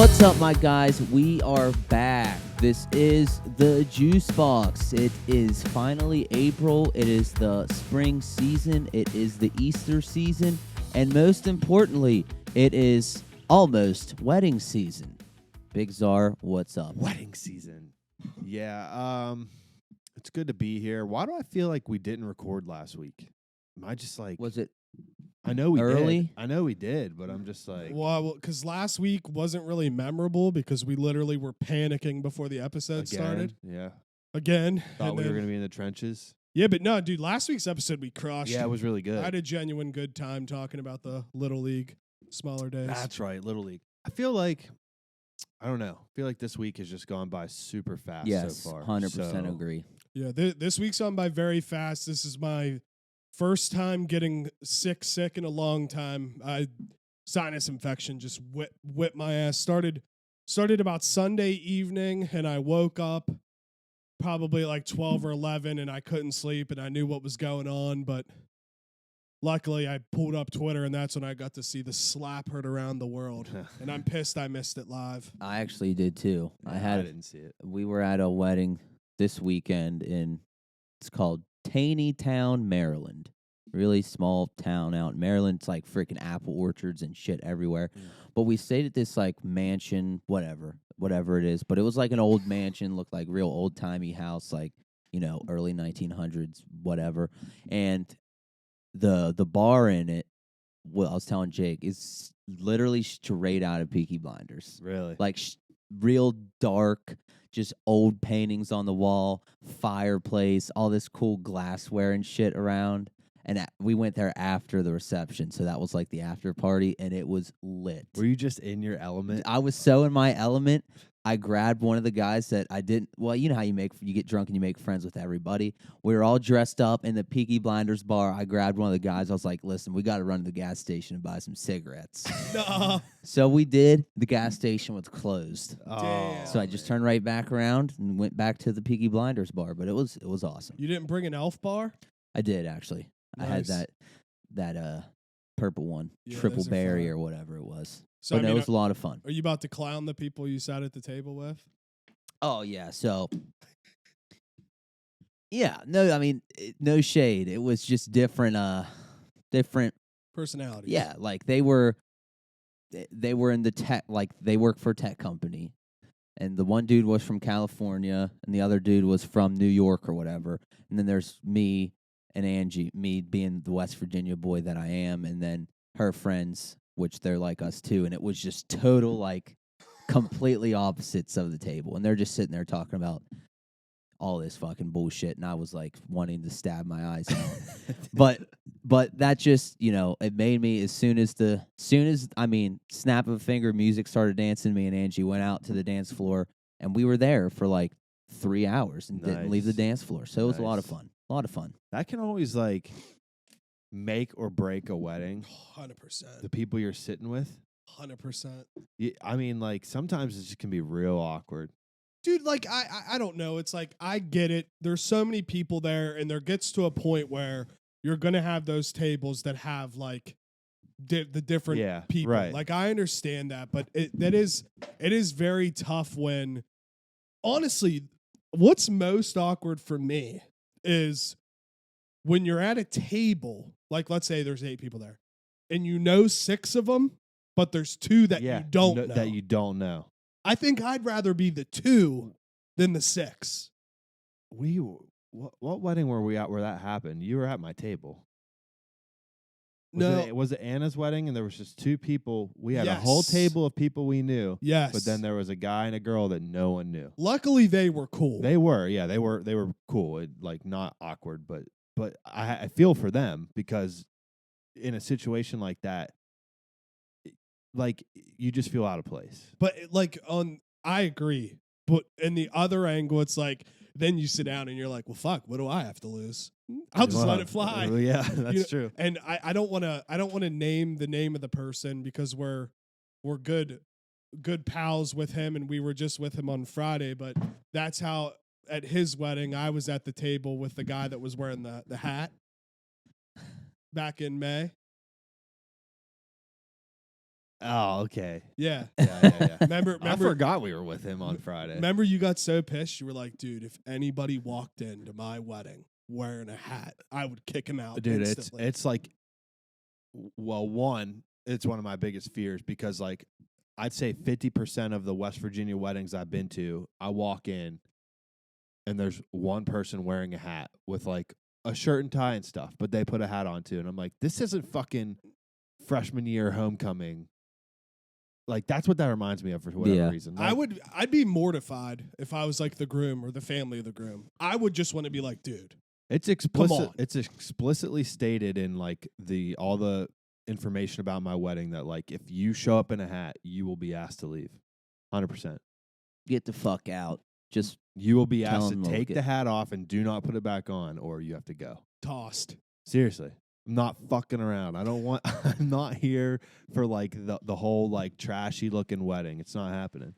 What's up, my guys? We are back. This is the Juice Box. It is finally April. It is the spring season. It is the Easter season. And most importantly, it is almost wedding season. Big Czar, what's up? Wedding season. Yeah, it's good to be here. Why do I feel like we didn't record last week? Am I just like... Was it I know we early? did. I know we did, but I'm just like... Well, because last week wasn't really memorable because we literally were panicking before the episode started. Yeah. Again. Thought we were going to be in the trenches. Yeah, but no, dude, last week's episode we crushed. Yeah, it was really good. I had a genuine good time talking about the Little League, smaller days. That's right, Little League. I feel like... I don't know. I feel like this week has just gone by super fast so far. 100% agree. Yeah, this week's gone by very fast. This is my first time getting sick in a long time. Sinus infection just whipped my ass. Started about Sunday evening, and I woke up probably like 12 or 11, and I couldn't sleep, and I knew what was going on, but luckily I pulled up Twitter, and that's when I got to see the slap heard around the world, and I'm pissed I missed it live. I actually did too. Yeah, I didn't see it. We were at a wedding this weekend it's called Taneytown, Maryland. Really small town out in Maryland. It's like freaking apple orchards and shit everywhere. Mm. But we stayed at this like mansion, whatever it is. But it was like an old mansion, looked like real old timey house, like, early 1900s, whatever. And the bar in it, well, I was telling Jake, is literally straight out of Peaky Blinders. Really? Like real dark, just old paintings on the wall, fireplace, all this cool glassware and shit around. And we went there after the reception, so that was like the after party, and it was lit. Were you just in your element? I was so in my element. I grabbed one of the guys that I didn't. Well, you know how you get drunk and you make friends with everybody. We were all dressed up in the Peaky Blinders bar. I grabbed one of the guys. I was like, "Listen, we got to run to the gas station and buy some cigarettes." No. So we did. The gas station was closed. Damn. So I just turned right back around and went back to the Peaky Blinders bar. But it was awesome. You didn't bring an elf bar? I did actually. Nice. I had that purple one, Yeah, triple those are berry fun. or whatever it was. So, But no, it was a lot of fun. Are you about to clown the people you sat at the table with? Oh yeah, so yeah, no, I mean no shade. It was just different. Personalities. Yeah, like they were in the tech, like they work for a tech company, and the one dude was from California, and the other dude was from New York or whatever. And then there's me and Angie, me being the West Virginia boy that I am, and then her friends, which they're like us too. And it was just total like completely opposites of the table, and they're just sitting there talking about all this fucking bullshit, and I was like wanting to stab my eyes out. but that just, it made me as soon as snap of a finger, music started dancing. Me and Angie went out to the dance floor, and we were there for like 3 hours and didn't leave the dance floor. So it was a lot of fun. That can always like make or break a wedding. 100%. The people you're sitting with. 100%. I mean, like sometimes it just can be real awkward. Dude, like, I don't know. It's like, I get it. There's so many people there, and there gets to a point where you're going to have those tables that have, like, the different people. Right. Like, I understand that, but it is very tough when, honestly, what's most awkward for me is when you're at a table, like, let's say there's 8 people there, and you know 6 of them, but there's 2 that you don't know. That you don't know. I think I'd rather be the 2 than the 6. What wedding were we at where that happened? You were at my table. Was it Anna's wedding and there was just 2 people? We had a whole table of people we knew. Yes. But then there was a guy and a girl that no one knew. Luckily, they were cool. They were cool. It, like not awkward, but I feel for them because in a situation like that, like you just feel out of place. But I agree. But in the other angle, it's like then you sit down and you're like, well, fuck, what do I have to lose? I'll just let it fly. Yeah, that's true. And I don't want to name the name of the person because we're good pals with him, and we were just with him on Friday. But that's how at his wedding I was at the table with the guy that was wearing the hat back in May. Oh, okay. Yeah. Yeah. Remember, I forgot we were with him on Friday. remember you got so pissed. You were like, dude, if anybody walked into my wedding wearing a hat, I would kick him out Dude, instantly. it's like, well, one, it's one of my biggest fears because like I'd say 50% of the West Virginia weddings I've been to, I walk in and there's one person wearing a hat with like a shirt and tie and stuff, but they put a hat on too. And I'm like, this isn't fucking freshman year homecoming. Like that's what that reminds me of for whatever reason. Like, I'd be mortified if I was like the groom or the family of the groom. I would just want to be like, dude, it's come explicit. on. It's explicitly stated in like all the information about my wedding that like if you show up in a hat, you will be asked to leave. 100%. Get the fuck out. Just You will be Tell asked to him take look the it. hat off and do not put it back on, or you have to go. Tossed. Seriously. I'm not fucking around. I don't want I'm not here for like the whole like trashy looking wedding. It's not happening.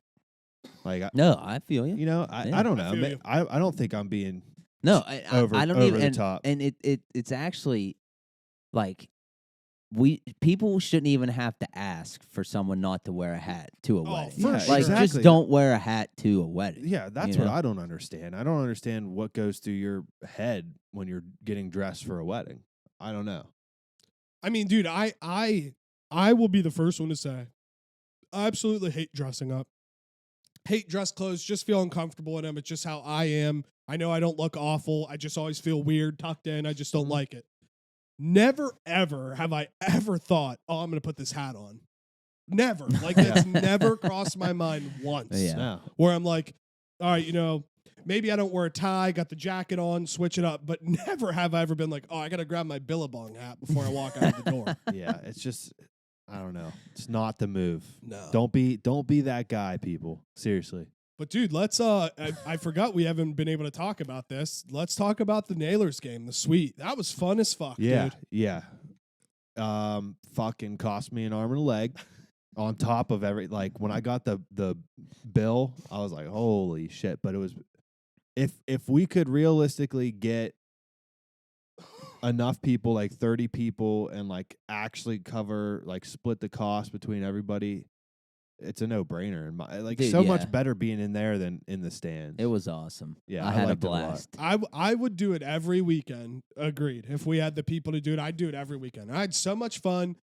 Like no, I feel you. you know, Yeah. I don't I know. feel you. I don't think I'm being No, over I don't over even. the And, top. and it's actually like people shouldn't even have to ask for someone not to wear a hat to a wedding. for Yeah, sure. Like exactly. just don't wear a hat to a wedding. Yeah, that's you what know? I don't understand. I don't understand what goes through your head when you're getting dressed for a wedding. I don't know. I mean, dude, I will be the first one to say I absolutely hate dressing up. Hate dress clothes, just feel uncomfortable in them. It's just how I am. I know I don't look awful. I just always feel weird tucked in. I just don't like it. Never, ever have I ever thought, oh, I'm going to put this hat on. Never. Like, that's never crossed my mind once. Yeah. No. Where I'm like, all right, you know, maybe I don't wear a tie, got the jacket on, switch it up. But never have I ever been like, oh, I got to grab my Billabong hat before I walk out of the door. Yeah, it's just I don't know. It's not the move. No. Don't be that guy, people. Seriously. But dude, let's I forgot we haven't been able to talk about this. Let's talk about the Nailers game, the suite. That was fun as fuck, Yeah, dude. yeah. Fucking cost me an arm and a leg. On top of like when I got the bill, I was like, holy shit. But it was if we could realistically get enough people, like 30 people, and like actually cover, like split the cost between everybody, it's a no-brainer. And like Dude, so yeah. much better being in there than in the stands. It was awesome. Yeah, I I had a liked it a lot. blast. I would do it every weekend. Agreed. If we had the people to do it, I'd do it every weekend. I had so much fun.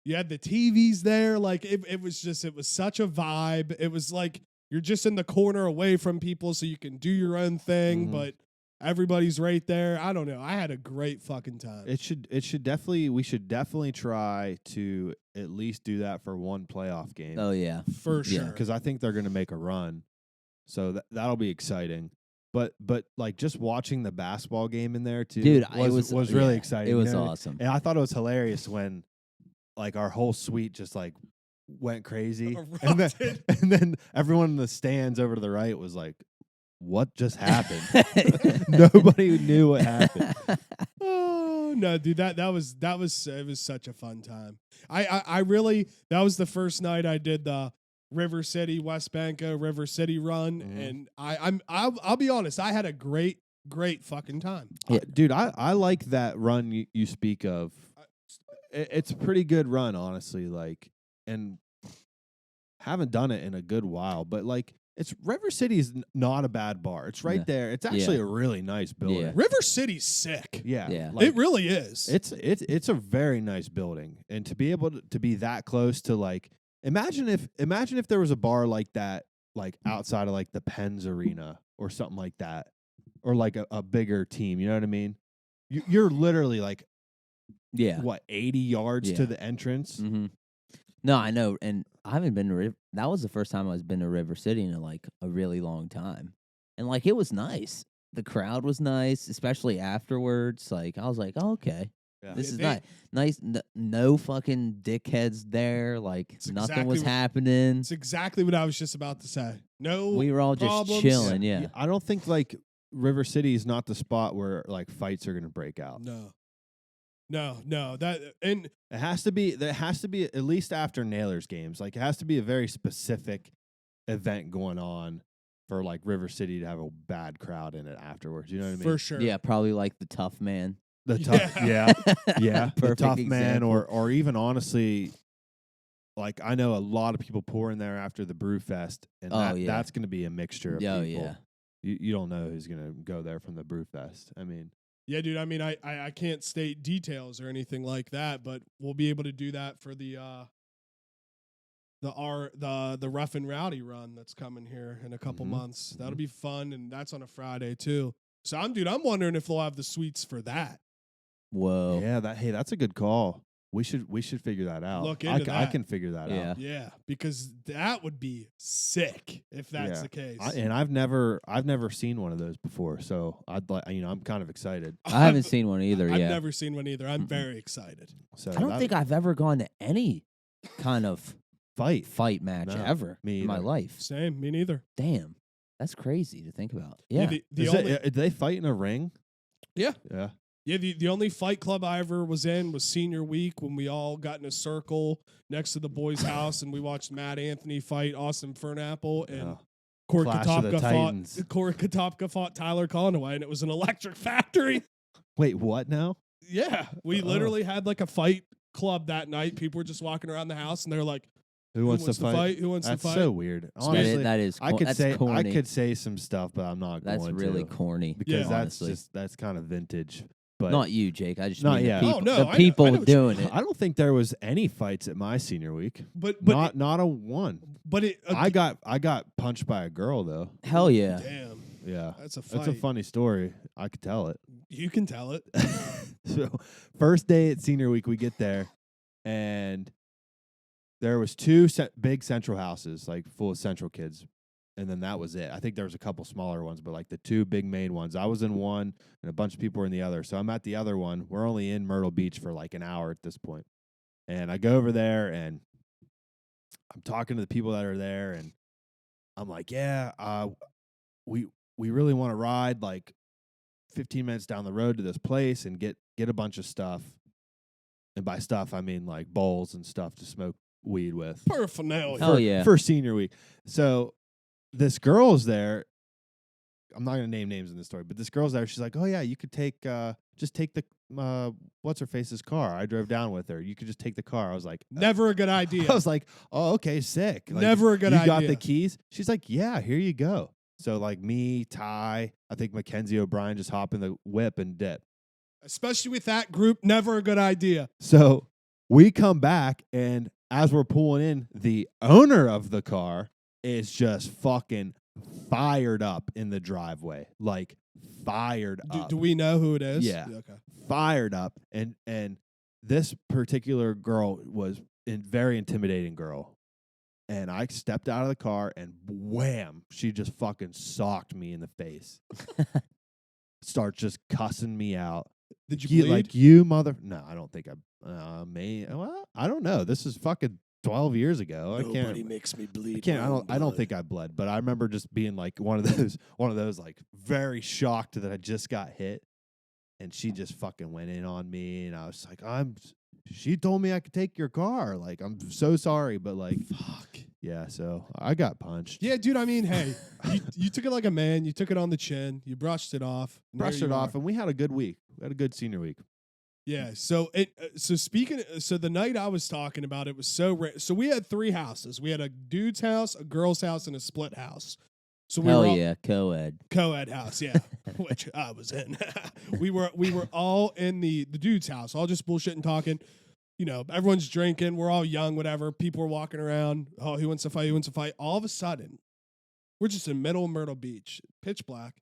You had the TVs there. Like it was such a vibe. It was like you're just in the corner away from people so you can do your own thing, Mhm. but everybody's right there. I don't know. I had a great fucking time. We should definitely try to at least do that for one playoff game. Oh yeah. For Yeah. sure. Because I think they're going to make a run, so that'll be exciting. But like just watching the basketball game in there too, Dude, was really yeah, exciting. It was you know? awesome. And I thought it was hilarious when like our whole suite just like went crazy, and Erupted. then everyone in the stands over to the right was like, "What just happened?" Nobody knew what happened. Oh no, dude! That was it was such a fun time. I really that was the first night I did the River City Wesbanco River City run, Mhm. and I'll be honest, I had a great fucking time. Yeah. Dude, I like that run you speak of. It's a pretty good run, honestly. Like, and haven't done it in a good while, but like, it's River City is not a bad bar. It's right Yeah. there. It's actually Yeah. a really nice building. Yeah. River City's sick. Yeah, Yeah. like, It really is. it's a very nice building, and to be able to be that close to like, imagine if there was a bar like that, like outside of like the Penn's Arena or something like that, or like a bigger team. You know what I mean? You're literally like, Yeah. what, 80 yards Yeah. to the entrance? Mm-hmm. No, I know, and I haven't been to that was the first time I've been to River City in like a really long time, and like it was nice. The crowd was nice, especially afterwards. Like I was like, oh, okay, Yeah. this is They- nice. No fucking dickheads there. Like It's nothing was exactly what- happening. It's exactly what I was just about to say. No, We were all just problems. chilling. Yeah. I don't think like River City is not the spot where like fights are going to break out. No. That and There has to be at least after Nailers games. Like it has to be a very specific event going on for like River City to have a bad crowd in it afterwards. You know what I mean? for sure. Yeah, probably like the tough man. The tough, yeah, the Perfect tough man, example. or even honestly, like I know a lot of people pour in there after the Brew Fest, and that's going to be a mixture of people. Yeah. You don't know who's going to go there from the Brew Fest. I mean, yeah, dude. I mean, I can't state details or anything like that, but we'll be able to do that for the Rough and Rowdy run that's coming here in a couple months. That'll be fun, and that's on a Friday too. So I'm wondering if they'll have the suites for that. Whoa. yeah, that's a good call. We should figure that out. Look into I that. can figure that out. Yeah, because that would be sick if that's the case. And I've never seen one of those before, so I'd like I'm kind of excited. I haven't seen one either. I've yet. never seen one either. I'm very excited. So I don't think I've ever gone to any kind of fight match No, ever me in my either. life. Same, me neither. Damn, that's crazy to think about. Yeah. Do they fight in a ring? Yeah. Yeah. Yeah, the only fight club I ever was in was senior week when we all got in a circle next to the boys' house and we watched Matt Anthony fight Austin Fernapple and Corey Katopka fought Tyler Conaway, and it was an electric factory. Wait, what now? Yeah, we literally had like a fight club that night. People were just walking around the house and they're like, Who wants to fight? Who wants That's to fight? so weird. Honestly, I could say some stuff, but I'm not that's going to. That's really corny. Because honestly. that's kind of vintage. But not you, Jake. I just not mean yet. the people, I people know doing it. I don't think there was any fights at my senior week. But not a one. But I got punched by a girl though. Hell yeah. Damn. Yeah. That's a fight. That's a funny story. I could tell it. You can tell it. So first day at senior week, we get there, and there was two big central houses, like full of central kids, and then that was it. I think there was a couple smaller ones, but like the two big main ones. I was in one, and a bunch of people were in the other. So I'm at the other one. We're only in Myrtle Beach for like an hour at this point. And I go over there, and I'm talking to the people that are there, and I'm like, yeah, we really want to ride like 15 minutes down the road to this place and get a bunch of stuff. And by stuff, I mean like bowls and stuff to smoke weed with. Paraphernalia. Hell yeah. For senior week. So this girl's there. I'm not going to name names in this story, but this girl's there. She's like, oh, yeah, you could just take the, what's-her-face's car. I drove down with her. You could just take the car. I was like. Never a good idea. I was like, oh, okay, sick. Like, Never a good idea. You got the keys? She's like, yeah, here you go. So, like, me, Ty, I think Mackenzie O'Brien just hop in the whip and dip. Especially with that group, never a good idea. So we come back, and as we're pulling in, the owner of the car is just fucking fired up in the driveway. Like, fired up. Do we know who it is? Yeah. Okay. Fired up. And this particular girl was a very intimidating girl. And I stepped out of the car, and wham, she just fucking socked me in the face. Starts just cussing me out. Did you bleed? Like, you mother... No, I don't think I... Well, I don't know. This is fucking 12 years ago. Nobody makes me bleed. I don't think I bled, but I remember just being like one of those like very shocked that I just got hit, and she just fucking went in on me, and I was like, she told me I could take your car. Like, I'm so sorry, but like, fuck. Yeah, so I got punched. Yeah, dude, I mean, hey, you took it like a man. You took it on the chin. You brushed it off. And we had a good week. We had a good senior week. Yeah, so the night I was talking about, it was so so we had three houses. We had a dude's house, a girl's house, and a split house. So we were co-ed house, yeah, which I was in. we were all in the dude's house, all just bullshitting, talking. You know, everyone's drinking. We're all young, whatever. People are walking around. Oh, who wants to fight? Who wants to fight? All of a sudden, we're just in middle of Myrtle Beach, pitch black.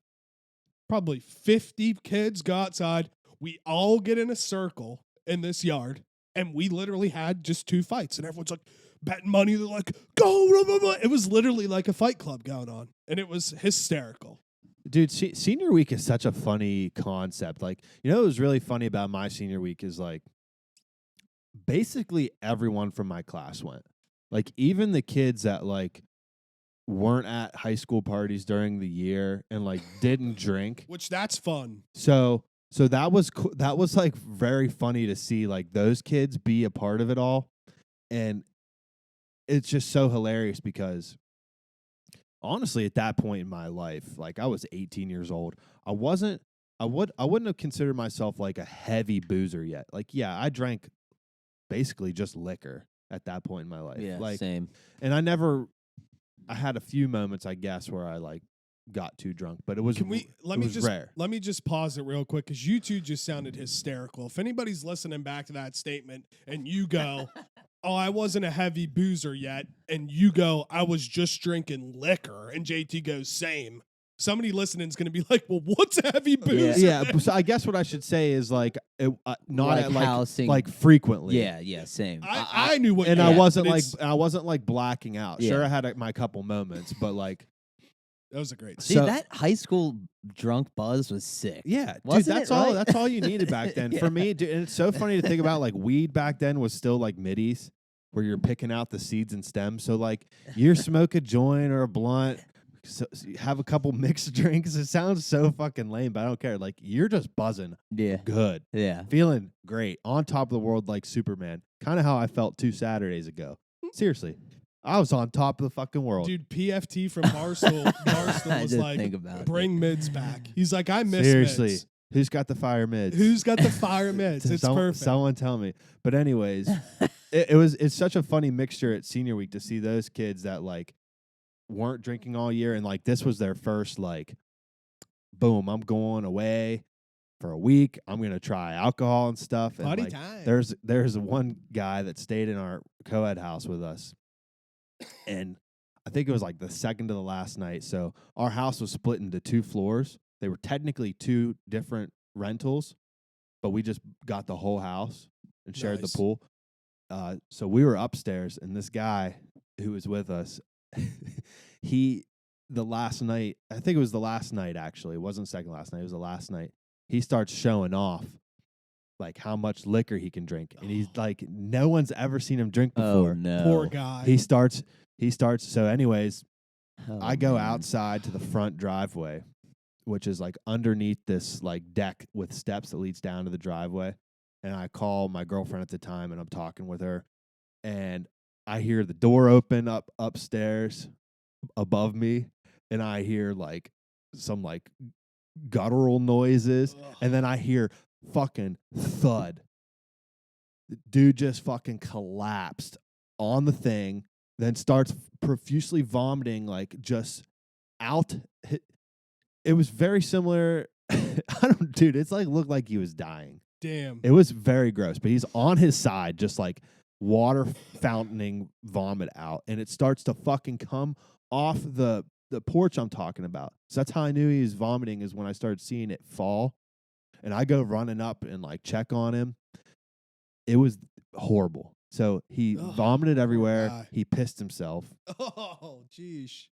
Probably 50 kids go outside. We all get in a circle in this yard, and we literally had just two fights. And everyone's like betting money. They're like, go, blah, blah, blah. It was literally like a fight club going on, and it was hysterical. Dude, senior week is such a funny concept. Like, you know what was really funny about my senior week is like, basically everyone from my class went. Like, even the kids that like weren't at high school parties during the year and like didn't drink, which that's fun. So that was like very funny to see like those kids be a part of it all. And it's just so hilarious because honestly, at that point in my life, like I was 18 years old. I wouldn't have considered myself like a heavy boozer yet. Like, yeah, I drank basically just liquor. at that point in my life. Yeah, like, same. and I had a few moments, I guess, where I like got too drunk, but it was rare. Let me just pause it real quick because you two just sounded hysterical. If anybody's listening back to that statement and you go, "Oh, I wasn't a heavy boozer yet," and you go, "I was just drinking liquor," and JT goes, "Same." Somebody listening is going to be like, "Well, what's a heavy boozer?" Yeah, so I guess what I should say is like not Like at housing. like frequently. Yeah, same. I knew what, And you I meant, wasn't but like it's- blacking out. Yeah. Sure, I had my couple moments, but like that was a great. See, so- that high school drunk buzz was sick. yeah, dude, Wasn't that's it, all. right? That's all you needed back then. Yeah. For me, dude, and it's so funny to think about. Like weed back then was still like middies, where you're picking out the seeds and stems. So like you smoke a joint or a blunt, so you have a couple mixed drinks. It sounds so fucking lame, but I don't care. Like you're just buzzing, Yeah. good, Yeah. feeling great, on top of the world like Superman. Kind of how I felt 2 Saturdays ago. Seriously, I was on top of the fucking world. Dude, PFT from Barstool I was didn't like, think about bring mids back. He's like, I miss Seriously, mids. who's got the fire mids? Who's got the fire mids? It's perfect. Someone tell me. But anyways, it's such a funny mixture at senior week to see those kids that like weren't drinking all year and like this was their first like, boom, I'm going away for a week. I'm gonna try alcohol and stuff. And Party like, time. there's one guy that stayed in our co-ed house with us, and I think it was like the second to the last night. So our house was split into 2 floors. They were technically 2 different rentals, but we just got the whole house and shared Nice. the pool. So we were upstairs, and this guy who was with us, the last night, I think it was the last night actually. It wasn't second last night. It was the last night. He starts showing off like how much liquor he can drink, and he's like, no one's ever seen him drink before. Oh no. Poor guy. He starts. So, anyways, Oh, I go man. outside to the front driveway, which is like underneath this like deck with steps that leads down to the driveway. And I call my girlfriend at the time, and I'm talking with her, and I hear the door open upstairs above me, and I hear like some like guttural noises, and then I hear fucking thud. The dude just fucking collapsed on the thing, then starts profusely vomiting, like just out. It was very similar. Dude, it's like looked like he was dying. Damn. It was very gross, but he's on his side, just like water fountaining vomit out, and it starts to fucking come off the porch I'm talking about. So that's how I knew he was vomiting, is when I started seeing it fall, and I go running up and like check on him. It was horrible. So he Ugh, vomited poor everywhere. guy. He pissed himself. Oh, jeez.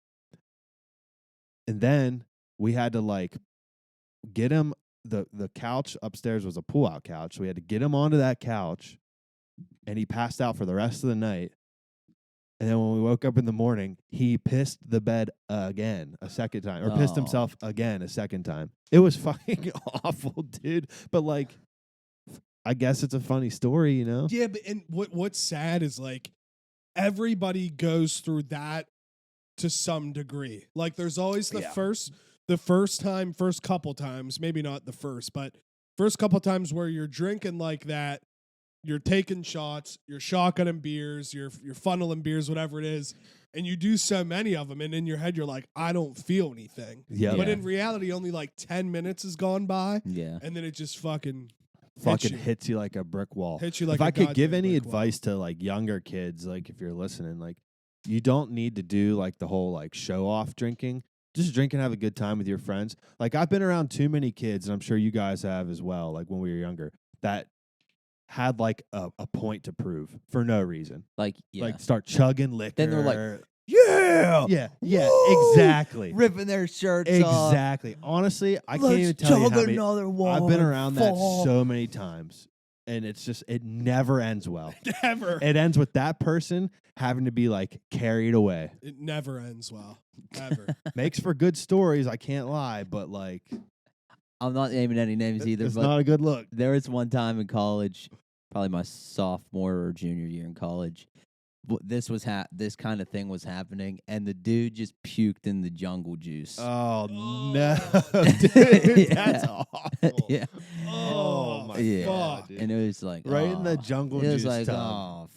And then we had to like get him. The couch upstairs was a pull-out couch. So we had to get him onto that couch, and he passed out for the rest of the night. And then when we woke up in the morning, he pissed the bed again a second time, or pissed Oh. himself again a second time. It was fucking awful, dude. But like, I guess it's a funny story, you know? Yeah, but and what's sad is like everybody goes through that to some degree. Like there's always the Yeah. first couple times, maybe not the first, but first couple times where you're drinking like that, you're taking shots, you're shotgunning beers, you're funneling beers, whatever it is, and you do so many of them, and in your head you're like, I don't feel anything. Yeah. But Yeah. in reality, only like 10 minutes has gone by, Yeah. and then it just fucking Fucking you. hits you like a brick wall. hits you like If a I could give goddamn any brick wall. advice to like younger kids, like if you're listening, like you don't need to do like the whole like show off drinking. Just drink and have a good time with your friends. Like I've been around too many kids, and I'm sure you guys have as well, like when we were younger, that had like a point to prove for no reason. Like, yeah. Like start chugging liquor. Then they're like, yeah. Yeah, Woo! exactly. Ripping their shirts off. Exactly. Honestly, I can't even tell you how many. another one. I've been around that fall. so many times, and it's just, it never ends well. Never. It ends with that person having to be like carried away. It never ends well. Ever. Makes for good stories, I can't lie, but like I'm not naming any names either, it's but not a good look. there was one time in college, probably my sophomore or junior year in college. This was this kind of thing was happening, and the dude just puked in the jungle juice. Oh Oh. no, dude, Yeah. that's awful. Yeah. Oh my Yeah. god, dude. And it was like Right in the oh. jungle It was juice like, tub. oh,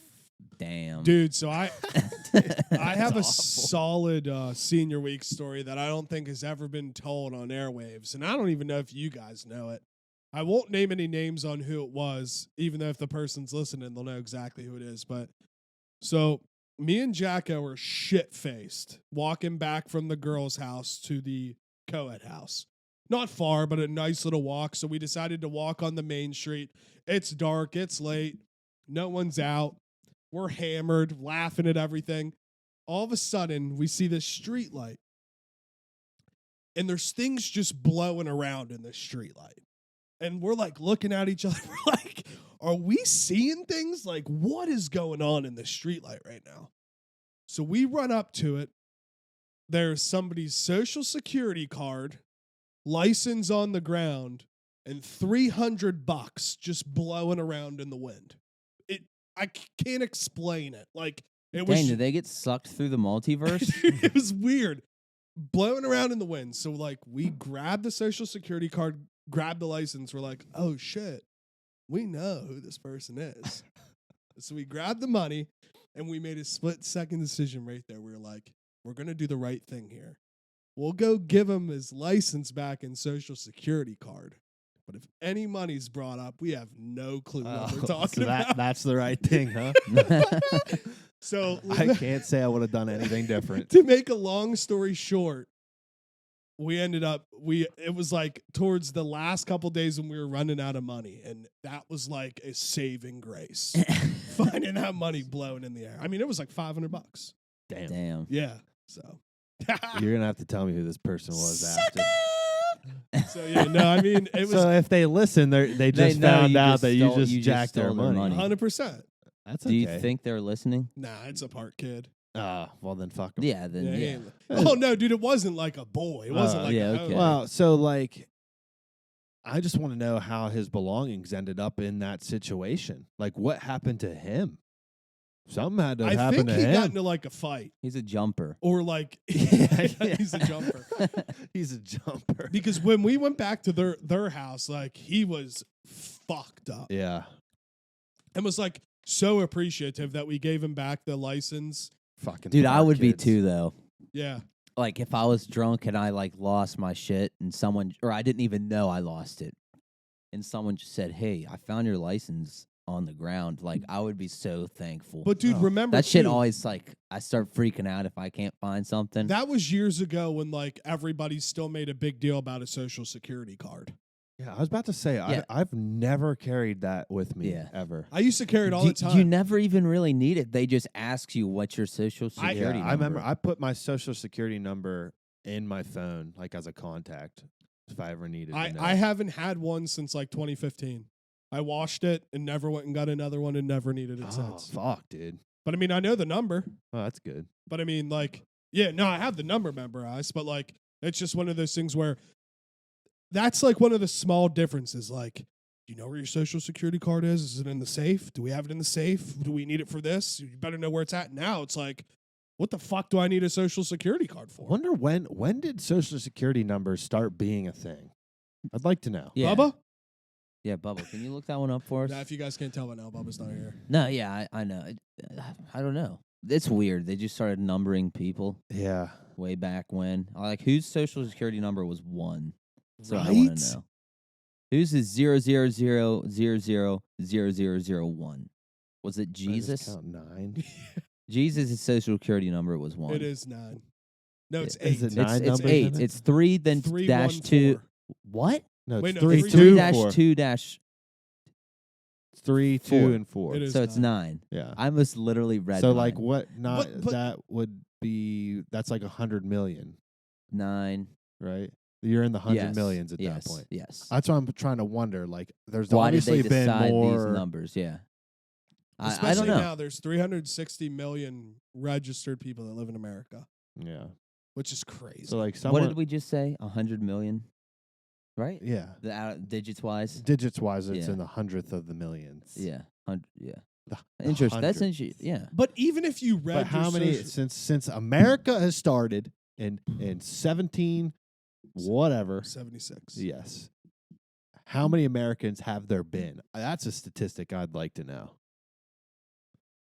Damn. Dude, so I have a awful. solid senior week story that I don't think has ever been told on airwaves, and I don't even know if you guys know it. I won't name any names on who it was, even though if the person's listening, they'll know exactly who it is. But so me and Jacko were shit-faced walking back from the girls' house to the co-ed house. Not far, but a nice little walk. So we decided to walk on the main street. It's dark. It's late. No one's out. We're hammered, laughing at everything. All of a sudden, we see this street light. And there's things just blowing around in this street light. And we're like looking at each other. We're like, are we seeing things? Like, what is going on in this street light right now? So we run up to it. There's somebody's social security card, license on the ground, and $300 just blowing around in the wind. I can't explain it. Like, it was. Dang, did they get sucked through the multiverse? It was weird, blowing around in the wind. So like, we grabbed the social security card, grabbed the license. We're like, oh shit, we know who this person is. So we grabbed the money, and we made a split-second decision right there. We were like, we're gonna do the right thing here. We'll go give him his license back and social security card. But if any money's brought up, we have no clue what we're talking about. That's the right thing, huh? So I can't say I would have done anything different. to make a long story short, we ended up it was like towards the last couple days when we were running out of money, and that was like a saving grace. Finding that money blowing in the air. I mean, it was like $500. Damn. Yeah. So You're gonna have to tell me who this person was after. So yeah, no, I mean it was So if they listen, they just know found you out just that stole- you just you just jacked their stole their money. money. 100%. That's Do okay. you think they're listening? Nah, it's a part kid. Well, then fuck 'em. Yeah, then Yeah, he yeah. ain't- Oh no, dude, it wasn't like a boy. It wasn't like yeah, a okay. homie. Well, so like, I just want to know how his belongings ended up in that situation. Like, what happened to him? Something had to I happen think to he got him. into like a fight He's a jumper. or like Yeah. he's a jumper. He's a jumper. Because when we went back to their house, like he was fucked up Yeah. and was like so appreciative that we gave him back the license. Fucking Dude, I smart would be kids. too though. Yeah. Like if I was drunk and I like lost my shit and someone or I didn't even know I lost it and someone just said, "Hey, I found your license on the ground." Like I would be so thankful. But dude, Oh, remember that shit too, always like I start freaking out if I can't find something. that was years ago when like everybody still made a big deal about a social security card. Yeah, I was about to say, Yeah. I've never carried that with me Yeah. ever. I used to carry it all you, the time. you never even really need it. They just ask you what's your social I- security Yeah, number. I remember I put my social security number in my phone, like as a contact, if I ever needed to know. I haven't had one since like 2015. I washed it and never went and got another one and never needed it Oh, since. fuck, dude. But I mean, I know the number. Oh, that's good. But I mean, like, yeah, no, I have the number memorized, but like, it's just one of those things where that's like one of the small differences. Like, do you know where your social security card is? Is it in the safe? Do we have it in the safe? Do we need it for this? You better know where it's at. Now it's like, what the fuck do I need a social security card for? Wonder when did social security numbers start being a thing? I'd like to know. Yeah. Bubba? Yeah, Bubba, can you look that one up for us? Nah, if you guys can't tell by now, Bubba's not here. No, yeah, I know. I don't know. It's weird. They just started numbering people Yeah. way back when. Like, whose social security number was 1? So I want Right? to know. Whose is 000000001? Was it I just Jesus? count 9. Jesus' social security number was 1. It is 9. No, it's It- 8. Is it 9 It's numbers 8. in it? It's 3, then 3, dash 1, 2. 4. What? No, Wait, it's no, 3, three, 2, 3 4. dash 2 dash. 3, 2, 4. and 4. It is So it's 9. 9. Yeah. I almost literally read So mine. like what not But- that would be that's like 100 million, 9. right? You're in the hundred Yes. millions at yes. that point. Yes. That's what I'm trying to wonder. Like, there's Why did obviously they been decide more these numbers? Yeah. I Especially don't know. now, there's 360 million registered people that live in America, Yeah. which is crazy. So like What someone. did we just say? 100 million? Right? Yeah. The digits wise? Digits wise, it's Yeah. in the hundredth of the millions. Yeah. 100, yeah. The Interesting. That's hundreds. interesting. Yeah. But even if you read But how your many social- since America has started in 17 whatever? 76. Yes. How many Americans have there been? That's a statistic I'd like to know.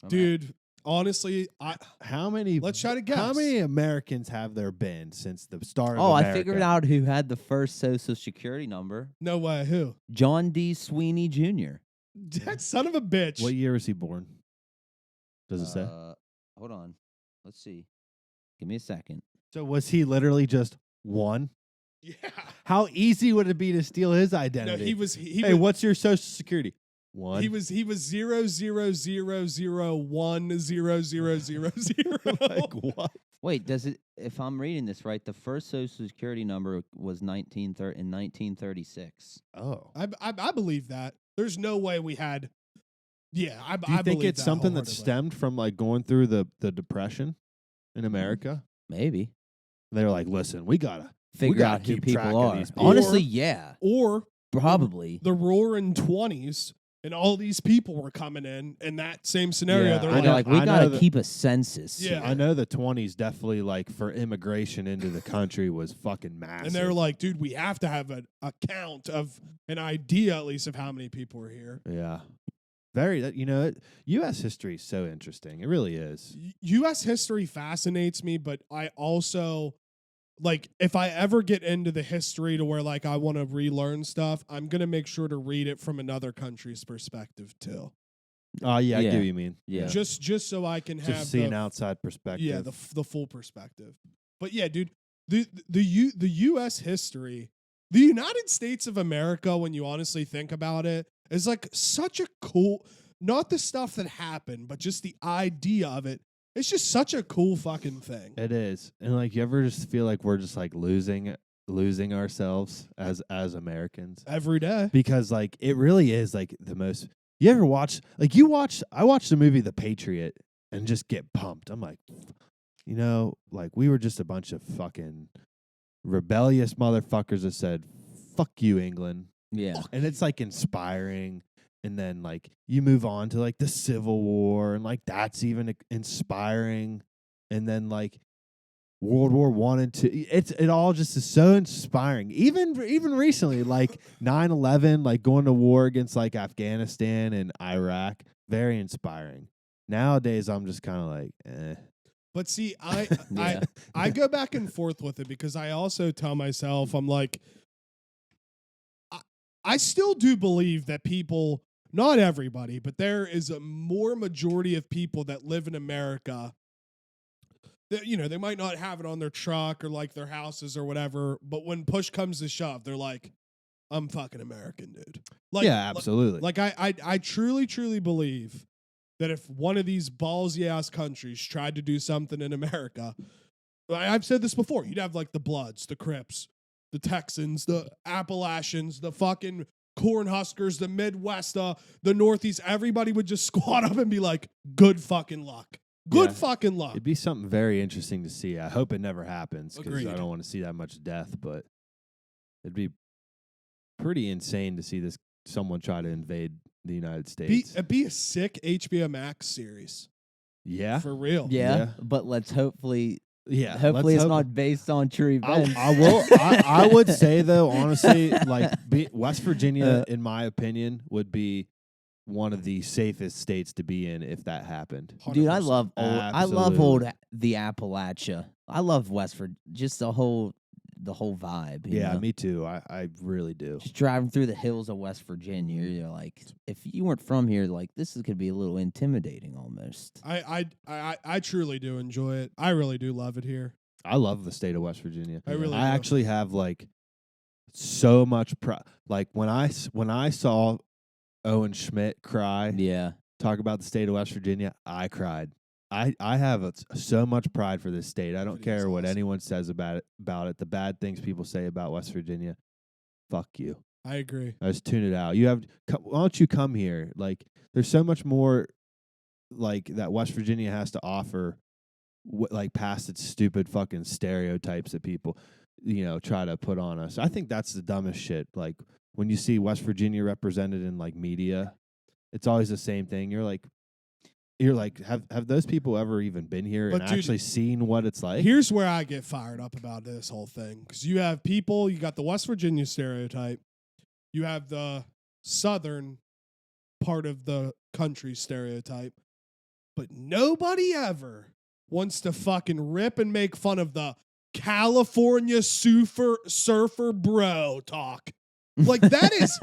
Dude, honestly, How many? let's try to guess. How many Americans have there been since the start of Oh, America? I figured out who had the first Social Security number. No way. Who? John D. Sweeney Jr. That son of a bitch. What year was he born? Does it say? Hold on. Let's see. Give me a second. So was he literally just one? Yeah. How easy would it be to steal his No, identity? he was. Hey, what's your social security? One. He was 000010000. Like what? Wait, does it? If I'm reading this right, the first Social Security number was in 1936. Oh. I believe that. There's no way we had. Yeah, I Do you think believe it's that something that wholeheartedly. stemmed from like going through the Depression in America? Maybe. They were like, listen, we gotta Figure gotta out who keep track people of are. these people. Honestly, yeah, Or probably. the roaring 20s, and all these people were coming in that same scenario. Yeah, They're I And like, they're know- like, we I know gotta that- keep a census. Yeah. I know the 20s definitely like for immigration into the country was fucking massive. and they're like, dude, we have to have a count of an idea at least of how many people are here. yeah. U.S. history is so interesting. It really is. U.S. history fascinates me, but I also like if I ever get into the history to where like I want to relearn stuff, I'm gonna make sure to read it from another country's perspective too. Oh, yeah, I get Yeah. what you mean. Yeah. Just so I can have Just see the, an outside perspective. yeah the full perspective. But yeah, dude, the U.S. history, the United States of America, when you honestly think about it, is like such a cool. Not the stuff that happened, but just the idea of it. It's just such a cool fucking thing. It is. And like you ever just feel like we're just like losing ourselves as Americans? Every day. Because like it really is like the most. You ever watch I watched the movie The Patriot and just get pumped. I'm like, like we were just a bunch of fucking rebellious motherfuckers that said, fuck you, England. Yeah. And it's like inspiring. And then like you move on to like the Civil War and like that's even inspiring. And then like World War I and II, it all just is so inspiring. Even recently, like 9/11, like going to war against like Afghanistan and Iraq, very inspiring. Nowadays, I'm just kind of like, eh. But see, Yeah. I go back and forth with it because I also tell myself, I'm like, I still do believe that people, not everybody, but there is a more majority of people that live in America that, they might not have it on their truck or like their houses or whatever, but when push comes to shove, they're like, I'm fucking American, dude. Like, yeah, absolutely. Like I truly, truly believe that if one of these ballsy ass countries tried to do something in America, I've said this before, you'd have like the Bloods, the Crips, the Texans, the Appalachians, the fucking Cornhuskers, the Midwest, the Northeast. Everybody would just squat up and be like, good fucking luck. Good Yeah. fucking luck. It'd be something very interesting to see. I hope it never happens because Agreed. I don't want to see that much death, but it'd be pretty insane to see someone try to invade the United States. It'd be a sick HBO Max series. Yeah. For real. Yeah. Yeah. But let's hopefully Hopefully it's not based on true events. I would say though, honestly, like West Virginia, in my opinion, would be one of the safest states to be in if that happened. Dude, I 100%. love Absolutely. the Appalachia. I love West Virginia. Just the whole vibe. you Yeah, know? me too. I really do. Just driving through the hills of West Virginia, you're like, if you weren't from here, like this could be a little intimidating almost. I truly do enjoy it. I really do love it here. I love the state of West Virginia. I really do. actually have like so much pride. Like when I saw Owen Schmidt cry, Yeah. talk about the state of West Virginia, I cried. I have so much pride for this state. I don't It is care what awesome. anyone says about it. The bad things people say about West Virginia, fuck you. I agree. I just tune it out. Why don't you come here? Like, there's so much more, like that West Virginia has to offer, like past its stupid fucking stereotypes that people, try to put on us. I think that's the dumbest shit. Like when you see West Virginia represented in like media, it's always the same thing. You're like, have those people ever even been here But and dude, actually seen what it's like? Here's where I get fired up about this whole thing. Because you have people, you got the West Virginia stereotype, you have the southern part of the country stereotype, but nobody ever wants to fucking rip and make fun of the California surfer bro talk. Like that is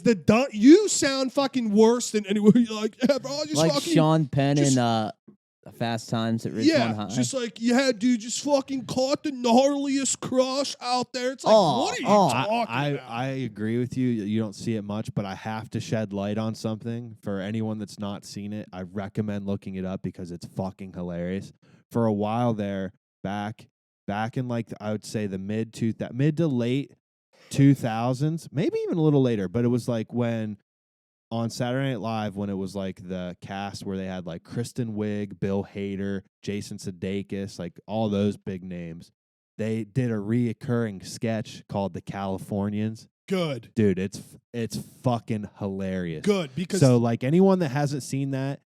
the you sound fucking worse than anyone. You're like, yeah, bro, just like fucking, Sean Penn in Fast Times at Ridgemont High. just like, yeah, dude, just fucking caught the gnarliest crush out there. It's like, what are you talking about? I agree with you. You don't see it much, but I have to shed light on something for anyone that's not seen it. I recommend looking it up because it's fucking hilarious. For a while there, back in like I would say the mid to late 2000s, maybe even a little later, but it was like when on Saturday Night Live, when it was like the cast where they had like Kristen Wiig, Bill Hader, Jason Sudeikis, like all those big names, they did a reoccurring sketch called The Californians. Good. Dude, it's fucking hilarious. Good, because so like anyone that hasn't seen that,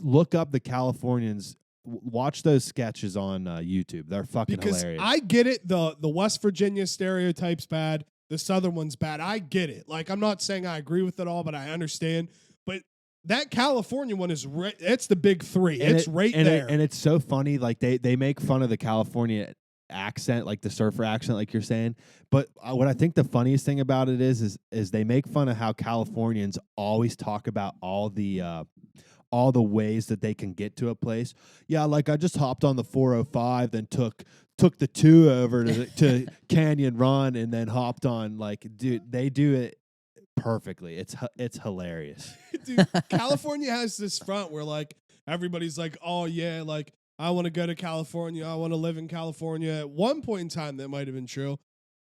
look up The Californians. Watch those sketches on YouTube. They're fucking hilarious. I get it. The West Virginia stereotype's bad. The Southern one's bad. I get it. Like, I'm not saying I agree with it all, but I understand. But that California one is it's the big three. It's right there. And it's so funny. Like, they make fun of the California accent, like the surfer accent, like you're saying. But what I think the funniest thing about it is they make fun of how Californians always talk about all the ways that they can get to a place. Yeah, like I just hopped on the 405, then took the 2 over to Canyon Run, and then hopped on. Like, dude, they do it perfectly. It's hilarious. Dude, California has this front where like everybody's like, oh yeah, like I want to go to California. I want to live in California. At one point in time, that might have been true.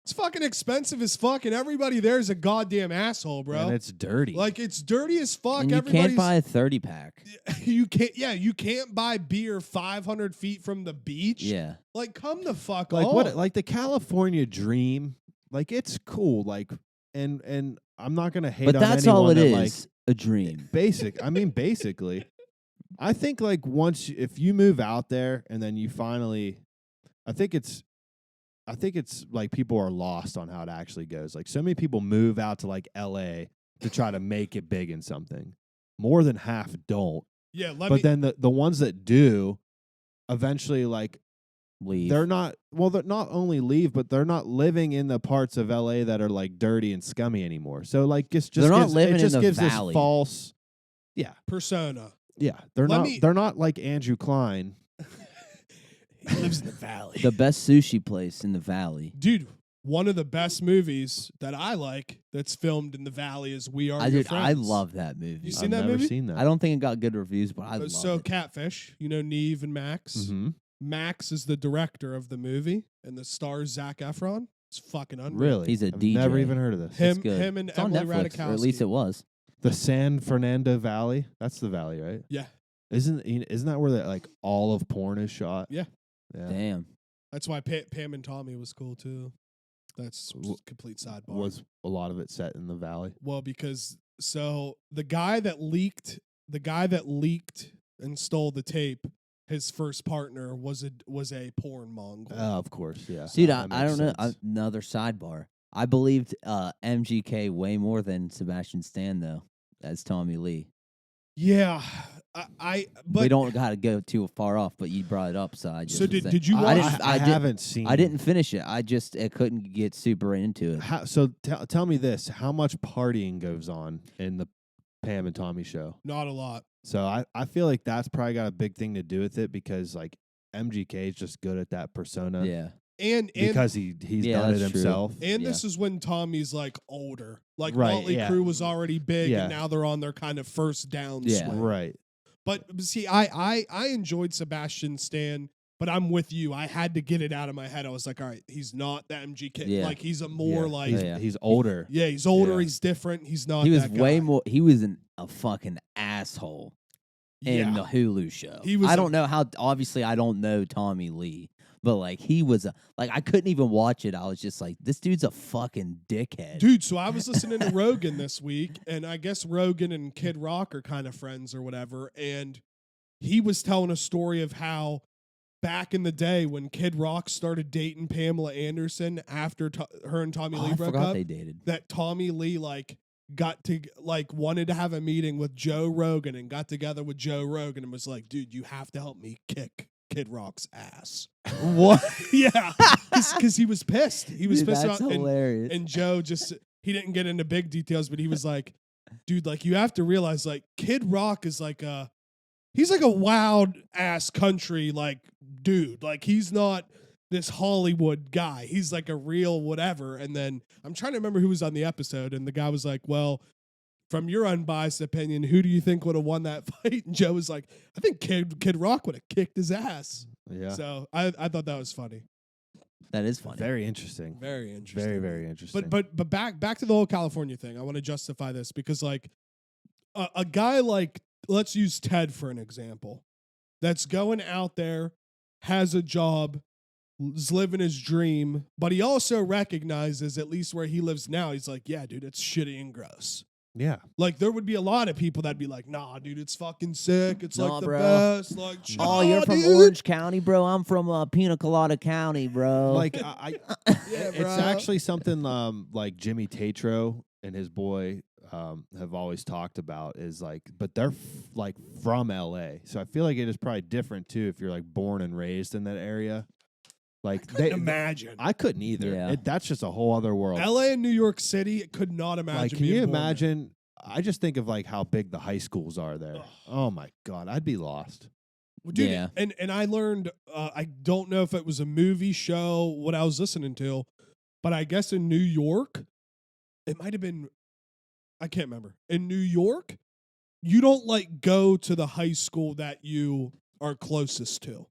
It's fucking expensive as fuck, and everybody there is a goddamn asshole, bro. And it's dirty. Like, it's dirty as fuck. And you can't buy a 30-pack. You can't. Yeah, you can't buy beer 500 feet from the beach. Yeah. Like, come the fuck like on. what? Like the California dream. Like it's cool. Like and I'm not gonna hate. But on that's anyone all it that, is. Like, A dream. Basically, I think like if you move out there and then you finally, I think it's like people are lost on how it actually goes. Like so many people move out to like LA to try to make it big in something. More than half don't. Yeah, then the ones that do eventually like Leave. they're not only leave, but they're not living in the parts of LA that are like dirty and scummy anymore. So like they're not living in the gives valley. This false persona. Yeah. They're not like Andrew Klein. He lives in the valley. The best sushi place in the valley. Dude, one of the best movies that I like that's filmed in the valley is We Are Your Friends. I love that movie. You seen I've that never movie? seen that. I don't think it got good reviews, but I love So it. Catfish, you know Neve and Max. Mm-hmm. Max is the director of the movie, and the stars Zac Efron. It's fucking unreal. Really? He's a I've DJ. Never even heard of this. It's good. Him and It's on Emily Netflix, Ratajkowski. or at least it was. The San Fernando Valley. That's the valley, right? Yeah. Isn't that where like all of porn is shot? Yeah. Yeah. Damn. That's why Pam and Tommy was cool too. That's complete sidebar. Was a lot of it set in the valley? Well, because so the guy that leaked and stole the tape, his first partner was a porn mongol. Of course, yeah. Dude, That I don't makes know. sense. Another sidebar. I believed MGK way more than Sebastian Stan, though, as Tommy Lee. Yeah, but we don't got to go too far off, but you brought it up, so I just. So did you I watch? didn't- I haven't seen. I didn't finish it. I couldn't get super into it. So tell me this: how much partying goes on in the Pam and Tommy show? Not a lot. So I feel like that's probably got a big thing to do with it because like MGK is just good at that persona. Yeah. And because he's Yeah, done it that's true. himself. And Yeah. this is when Tommy's like older. Like Right, Motley yeah. Crue was already big, Yeah. and now they're on their kind of first down Yeah. swing. Right. But see, I enjoyed Sebastian Stan, but I'm with you. I had to get it out of my head. I was like, all right, he's not the MGK. Yeah. Like he's a more Yeah. like He's older. yeah, he's older. Yeah. He's different. He's not. He was that way guy. more. He was a fucking asshole in the Yeah. Hulu show. He was I a- don't know how. Obviously, I don't know Tommy Lee, but like he was I couldn't even watch it. I was just like, this dude's a fucking dickhead. Dude, so I was listening to Rogan this week, and I guess Rogan and Kid Rock are kind of friends or whatever, and he was telling a story of how back in the day when Kid Rock started dating Pamela Anderson after her and Tommy Oh, Lee I broke forgot up, they dated. that Tommy Lee like wanted to have a meeting with Joe Rogan and got together with Joe Rogan and was like, dude, you have to help me kick Kid Rock's ass. What? Yeah, because he was pissed. He was Dude, pissed that's about hilarious. and Joe he didn't get into big details, but he was like, dude, like you have to realize like Kid Rock is he's like a wild ass country like dude. Like he's not this Hollywood guy. He's like a real whatever. And then I'm trying to remember who was on the episode, and the guy was like, well, from your unbiased opinion, who do you think would have won that fight? And Joe was like, I think Kid Rock would have kicked his ass. Yeah. So I thought that was funny. That is funny. Very interesting. Very interesting. Very, very interesting. But back to the whole California thing. I want to justify this because like a guy like, let's use Ted for an example, that's going out there, has a job, is living his dream, but he also recognizes, at least where he lives now, he's like, yeah, dude, it's shitty and gross. yeah. Like there would be a lot of people that'd be like, nah, dude, it's fucking sick. It's Nah, like the bro. best. Like, Oh, you're from dude. Orange County, bro. I'm from Pina Colada County, bro. Like Yeah, it's bro. actually something like Jimmy Tatro and his boy have always talked about is like, but they're like from LA, so I feel like it is probably different too if you're like born and raised in that area. Like Imagine. I couldn't either. Yeah. That's just a whole other world. LA and New York City could not imagine. Like, can being you born there. imagine? I just think of like how big the high schools are there. Ugh. Oh my god, I'd be lost. Well, dude, Yeah. and I learned, I don't know if it was a movie show, what I was listening to, but I guess in New York, it might have been, I can't remember. In New York, you don't like go to the high school that you are closest to.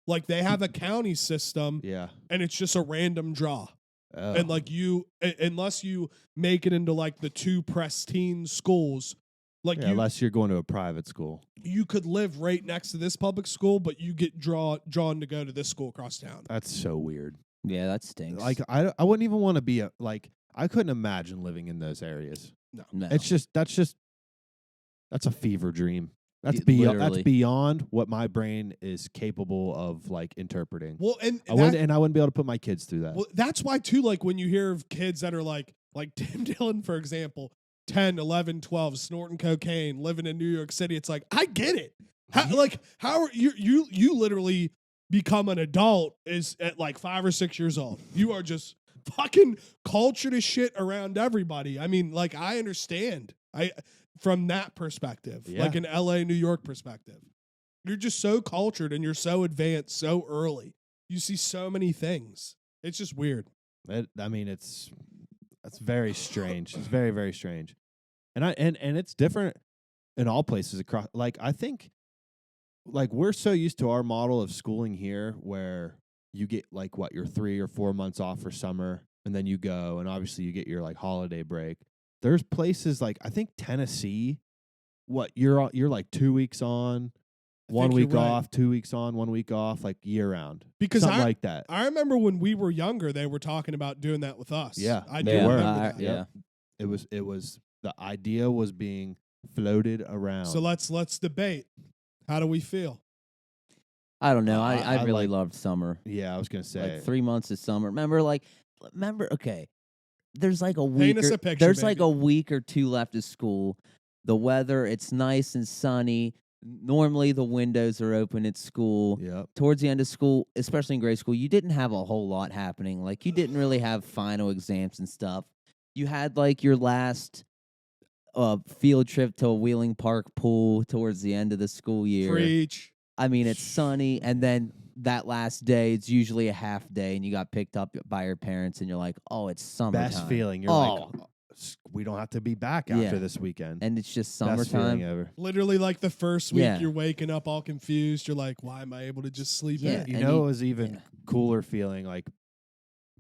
Like they have a county system Yeah. and it's just a random draw. Oh. And like unless you make it into like the two pristine schools, like Yeah, unless you're going to a private school. you could live right next to this public school, but you get drawn to go to this school across town. That's so weird. yeah, that stinks. Like I wouldn't even want to be I couldn't imagine living in those areas. no. It's just that's a fever dream. That's Literally. beyond what my brain is capable of like interpreting. Well, and I wouldn't be able to put my kids through that. well, that's why too, like when you hear of kids that are like Tim Dillon, for example, 10, 11, 12, snorting cocaine, living in New York City, it's like, I get it. How are you literally become an adult is at like 5 or 6 years old. You are just fucking cultured as shit around everybody. I mean, like I understand. From that perspective, Yeah. like an LA, New York perspective, you're just so cultured and you're so advanced so early. You see so many things. It's just weird. That's very strange. It's very, very strange. And it's different in all places across. Like I think, like we're so used to our model of schooling here, where you get like your 3 or 4 months off for summer, and then you go, and obviously you get your like holiday break. There's places like I think Tennessee, you're like 2 weeks on, 1 week you're right. off, 2 weeks on, 1 week off, like year round. Because something like that. I remember when we were younger, they were talking about doing that with us. Yeah, I do they were. remember that. Yeah. It was the idea was being floated around. So let's debate. How do we feel? I don't know. I I really like- loved summer. Yeah, I was gonna say Like 3 months of summer. Remember, okay. There's like a Paint week us or, a picture, there's like baby. a week or two left of school. The weather, it's nice and sunny. Normally the windows are open at school. Yep. Towards the end of school, especially in grade school, you didn't have a whole lot happening. Like you didn't really have final exams and stuff. You had like your last field trip to a Wheeling Park pool towards the end of the school year. Preach. I mean, it's sunny, and then that last day, it's usually a half day, and you got picked up by your parents, and you're like, "Oh, it's summertime." Best feeling. You're Oh. like, we don't have to be back Yeah. after this weekend. And it's just Best feeling summertime. ever. Literally, like the first week, Yeah. you're waking up all confused. You're like, "Why am I able to just sleep Yeah. in?" You and know, you- it was even yeah. cooler feeling, like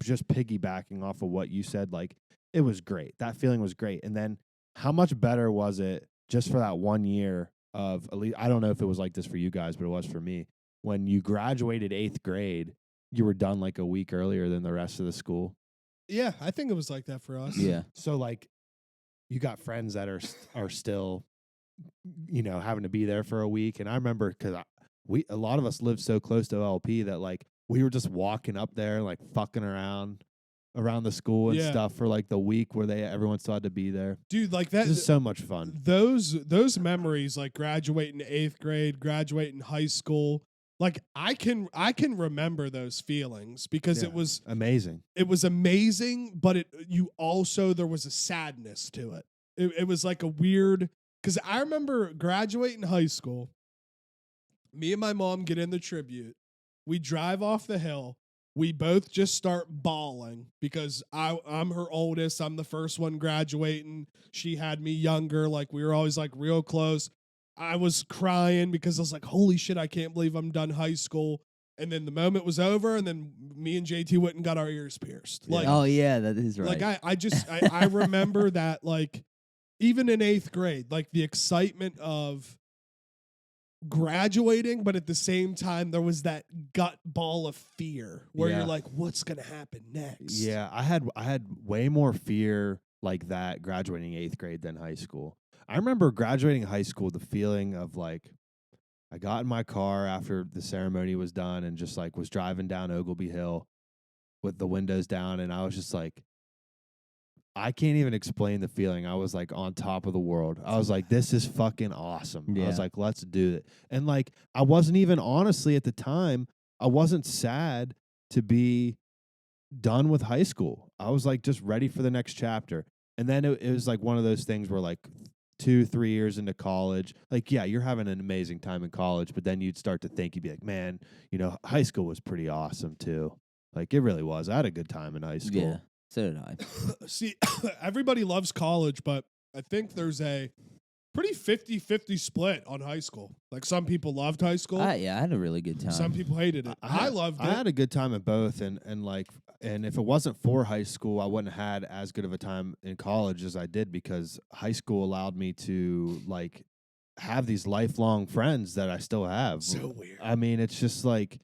just piggybacking off of what you said. Like it was great. That feeling was great. And then how much better was it just for that 1 year of at least? I don't know if it was like this for you guys, but it was for me. When you graduated 8th grade, you were done like a week earlier than the rest of the school. Yeah, I think it was like that for us. Yeah. So like, you got friends that are still, having to be there for a week. And I remember because a lot of us lived so close to LP that like we were just walking up there like fucking around around the school and Yeah. stuff for like the week where everyone still had to be there. Dude, like that. This is so much fun. Those memories, like graduating 8th grade, graduating high school, like I can remember those feelings because Yeah. it was Amazing. amazing, but there was a sadness to it. It was like a weird, because I remember graduating high school. Me and my mom get in the Tribute. We drive off the hill. We both just start bawling because I'm her oldest. I'm the first one graduating. She had me younger. Like, we were always like real close. I was crying because I was like, holy shit, I can't believe I'm done high school. And then the moment was over, and then me and JT went and got our ears pierced. Like, oh yeah, that is right. like I remember that, like, even in 8th grade, like the excitement of graduating, but at the same time there was that gut ball of fear where Yeah. you're like, what's gonna happen next? Yeah, I had way more fear like that graduating 8th grade than high school. I remember graduating high school, the feeling of like, I got in my car after the ceremony was done and just like was driving down Ogilvy Hill with the windows down, and I was just like, I can't even explain the feeling. I was like on top of the world. I was like, this is fucking awesome. I was Yeah. like, let's do it. And like, I wasn't even, honestly, at the time, I wasn't sad to be done with high school. I was like just ready for the next chapter. And then it was like one of those things where like 2-3 years into college, like, yeah, you're having an amazing time in college, but then you'd start to think, you'd be like, man, high school was pretty awesome too. Like, it really was. I had a good time in high school. Yeah, so did I. See, everybody loves college, but I think there's a pretty 50-50 split on high school. Like, some people loved high school. Yeah, I had a really good time. Some people hated it. I loved it. I had a good time at both, and if it wasn't for high school, I wouldn't have had as good of a time in college as I did, because high school allowed me to like have these lifelong friends that I still have. So weird. I mean, it's just like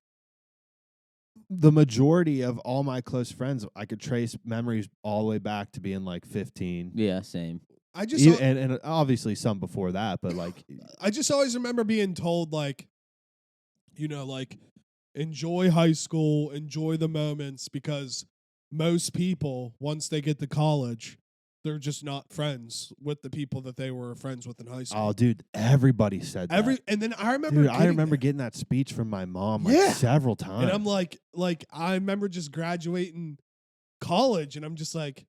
the majority of all my close friends, I could trace memories all the way back to being like 15. Yeah, same. I just And obviously some before that, but like I just always remember being told, like, like, enjoy high school, enjoy the moments, because most people, once they get to college, they're just not friends with the people that they were friends with in high school. oh, dude, everybody said that. And then I remember Dude, I remember getting that speech from my mom like Yeah. several times. and I'm like I remember just graduating college, and I'm just like,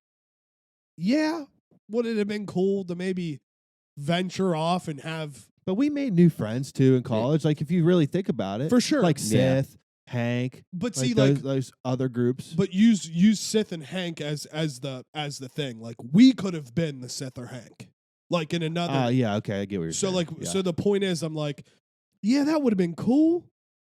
yeah, would it have been cool to maybe venture off and have, but we made new friends too in college. Like, if you really think about it, for sure, like Yeah. Sith, Hank, but like see, those other groups. but use Sith and Hank as the thing. Like, we could have been the Sith or Hank, like, in another. Yeah, okay, I get what you're So saying. like, Yeah. so the point is, I'm like, yeah, that would have been cool,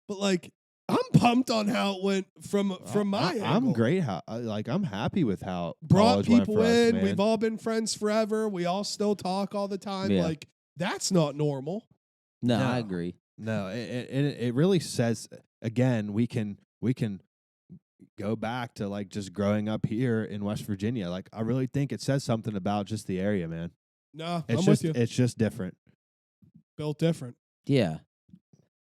but like, I'm pumped on how it went from my I'm angle. great. I'm happy with how Brought college went people for us, in. man. We've all been friends forever. We all still talk all the time. Yeah. Like, that's not normal. No, No. I agree. No, it really says, again, we can go back to like just growing up here in West Virginia. Like, I really think it says something about just the area, man. Nah, It's I'm just with you. it's just different. Built different. Yeah,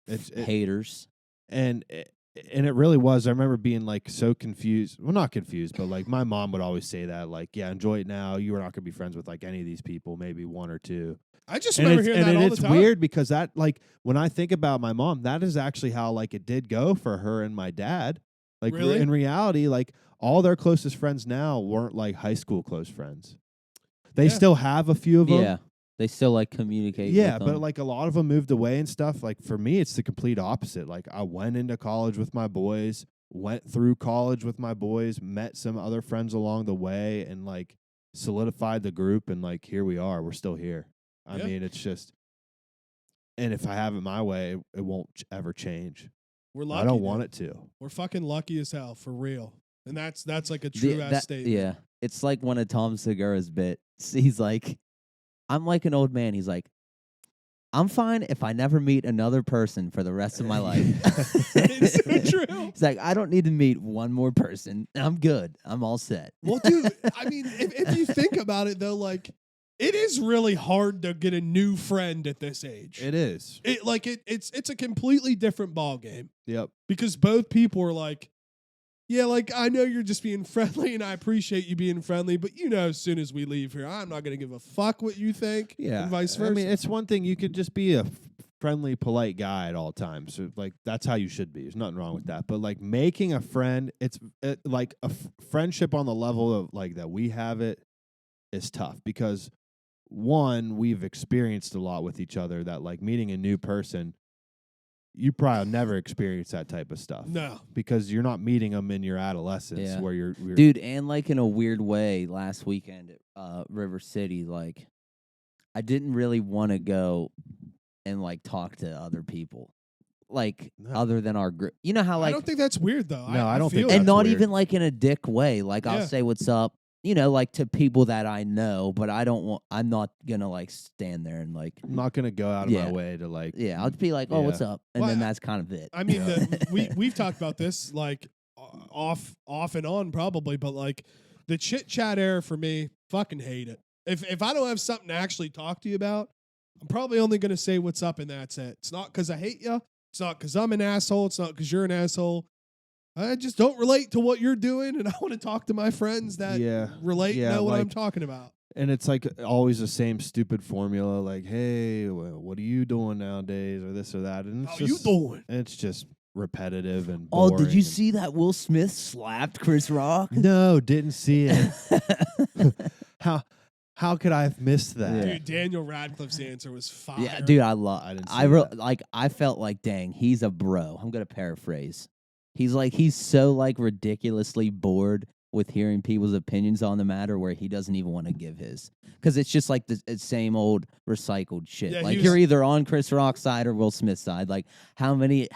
It's haters. and it really was. I remember being like so confused. Well, not confused, but like my mom would always say that, like, yeah, enjoy it now. You are not going to be friends with like any of these people, maybe one or two. I just And remember it's, hearing and that all it's the time. weird because that, like, when I think about my mom, that is actually how like it did go for her and my dad. Like, Really? in reality, like all their closest friends now weren't like high school close friends. They Yeah. still have a few of them. Yeah, they still like communicate. Yeah, with but them. like a lot of them moved away and stuff. Like, for me, it's the complete opposite. Like, I went into college with my boys, went through college with my boys, met some other friends along the way, and like solidified the group. And like, here we are. We're still here. I Yeah. mean, it's just, and if I have it my way, it won't ever change. We're lucky. I don't dude. want it to. We're fucking lucky as hell, for real. And that's like a true ass statement. Yeah, it's like one of Tom Segura's bits. He's like, I'm like an old man. He's like, I'm fine if I never meet another person for the rest of my life. It's so true. He's like, I don't need to meet one more person. I'm good. I'm all set. Well, dude, I mean, if you think about it, though, like, it is really hard to get a new friend at this age. It is. It's a completely different ball game Yep. because both people are like, yeah, like, I know you're just being friendly, and I appreciate you being friendly, but as soon as we leave here, I'm not going to give a fuck what you think, Yeah, and vice versa. I mean, it's one thing you could just be a friendly, polite guy at all times. So, like, that's how you should be. There's nothing wrong with that. But like making a friend, it's like a friendship on the level of like that we have it is tough because one, we've experienced a lot with each other. That like meeting a new person, you probably never experienced that type of stuff. No. Because you're not meeting them in your adolescence where you're dude, and like in a weird way, last weekend at River City, like I didn't really want to go and like talk to other people, like other than our group. You know how like I don't think that's weird though. No, I don't feel think it. and that's not weird. even like in a dick way. Like Yeah. I'll say what's up, like to people that I know, but I'm not gonna like stand there and like I'm not gonna go out of my way to like I'll just be like, oh, Yeah. what's up, and Well, then that's kind of it. I mean, we've talked about this like off and on probably, but like the chit chat era for me, fucking hate it. If I don't have something to actually talk to you about, I'm probably only going to say what's up and that's it. It's not because I hate you. It's not because I'm an asshole. It's not because you're an asshole. I just don't relate to what you're doing, and I want to talk to my friends that relate and know what I'm talking about. And it's like always the same stupid formula, like, hey, what are you doing nowadays, or this or that, and it's How you doing? It's just repetitive and Oh, boring. did you see that Will Smith slapped Chris Rock? No, didn't see it. How could I have missed that? Yeah. Dude, Daniel Radcliffe's answer was fire. Yeah, dude, I didn't see that. I felt like, dang, he's a bro. I'm gonna paraphrase. He's so like ridiculously bored with hearing people's opinions on the matter where he doesn't even want to give his, because it's just like the same old recycled shit. Yeah, like you're either on Chris Rock's side or Will Smith's side. Like how many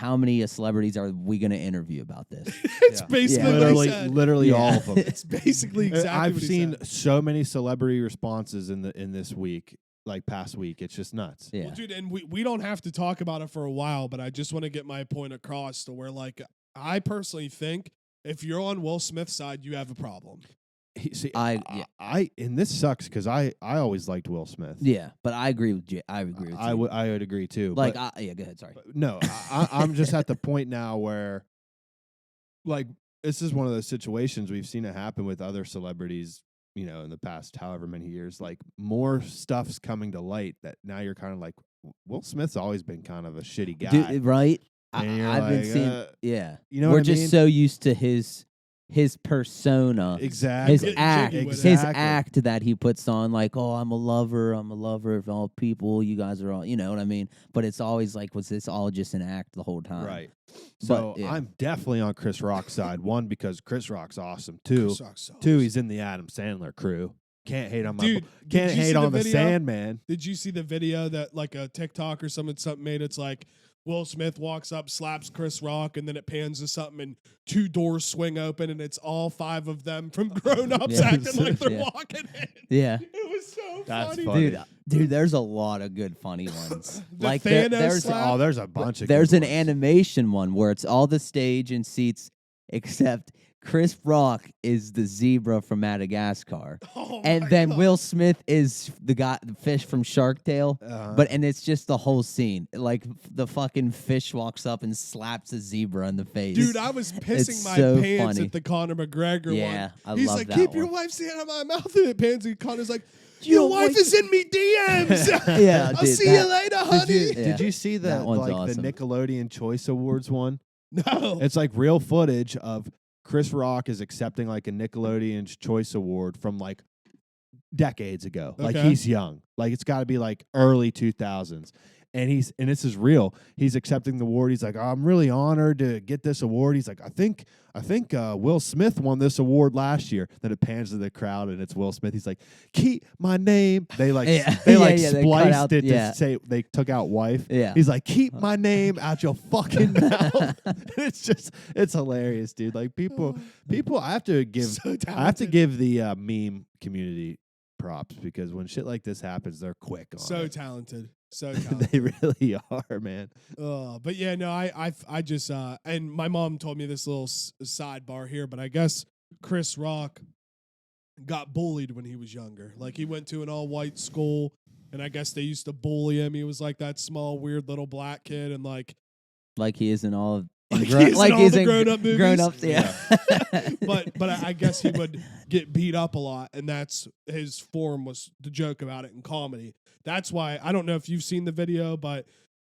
celebrities are we gonna interview about this? It's basically what he said. literally all of them. It's basically exactly I've what he seen said. so many celebrity responses in this week, like past week. It's just nuts. Yeah, Well, dude, and we don't have to talk about it for a while, but I just want to get my point across to where, like, I personally think if you're on Will Smith's side, you have a problem. And this sucks because I always liked Will Smith. yeah, but I agree with you. I agree with you. I would agree too. Like, but, yeah, go ahead. Sorry. no, I'm just at the point now where, like, this is one of those situations we've seen it happen with other celebrities, in the past however many years. Like, more stuff's coming to light that now you're kind of like, Will Smith's always been kind of a shitty guy. Dude, right? And you're I've been like, seeing. Yeah, you know we're what I just mean? so used to his persona, Exactly. his act, Exactly. his act that he puts on. Like, oh, I'm a lover of all people. You guys are all, you know what I mean? But it's always like, was this all just an act the whole time? Right. But, So yeah. I'm definitely on Chris Rock's side. One, because Chris Rock's awesome. Two, Chris Rock's so two, awesome. he's in the Adam Sandler crew. Can't hate on my Dude, did can't you see hate the on the video? Sandman. Did you see the video that like a TikTok or something made? It's like Will Smith walks up, slaps Chris Rock, and then it pans to something, and two doors swing open, and it's all five of them from Grown Ups Yeah. acting like they're Yeah. walking in. Yeah. It was so That's funny. funny. Dude, there's a lot of good funny ones. The like Thanos there's slap? There's a bunch of there's good an ones. animation one where it's all the stage and seats except Chris Rock is the zebra from Madagascar. Oh And my then God. Will Smith is the fish from Shark Tale. And it's just the whole scene. Like the fucking fish walks up and slaps a zebra in the face. Dude, I was pissing It's my so pants funny. at the Conor McGregor Yeah, one. I He's love like, that keep your one. wife's hand out of my mouth, and it pans, and Conor's like, your wife is in me DMs. Yeah, I'll dude, see you later, honey. Yeah. Did you see the That one's like awesome. the Nickelodeon Choice Awards one? No. It's like real footage of Chris Rock is accepting like a Nickelodeon Choice Award from like decades ago. Like Okay. he's young. Like it's got to be like early 2000s. And this is real. He's accepting the award. He's like, I'm really honored to get this award. He's like, I think Will Smith won this award last year. Then it pans to the crowd and it's Will Smith. He's like, keep my name. They like Yeah. they Yeah, like yeah, they cut spliced out- it yeah. to say they took out wife. Yeah. He's like, keep my name out your fucking mouth. It's hilarious, dude. Like people I have to give So I have to talented. give the meme community props because when shit like this happens, they're quick on So it. talented. So talented. They really are, man. But yeah, no, I just and my mom told me this little sidebar here, but I guess Chris Rock got bullied when he was younger. Like he went to an all-white school, and I guess they used to bully him. He was like that small, weird little black kid, and like Like he is in all Like he's in all the grown-up movies. Grown-ups, yeah. But I guess he would get beat up a lot, and that's his form was to joke about it in comedy. That's why I don't know if you've seen the video, but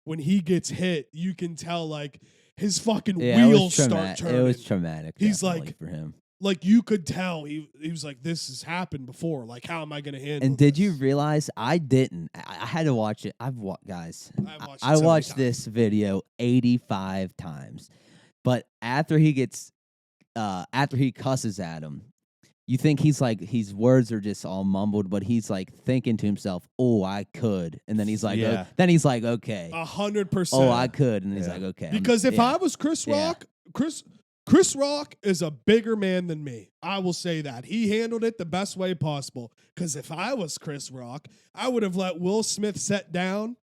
when he gets hit, you can tell like his fucking wheels start turning. It was traumatic. He's like for him. Like you could tell he was like, this has happened before. Like, how am I going to handle And did this? you realize I didn't? I had to watch it. Guys, I so watched this video 85 times. But after he cusses at him, you think his words are just all mumbled, but he's like thinking to himself, "Oh, I could," and then he's like, then he's like, "Okay, 100%. Oh, I could," and then he's like, "Okay." Because if I was Chris Rock, Chris Rock is a bigger man than me. I will say that. He handled it the best way possible. Because if I was Chris Rock, I would have let Will Smith sit down,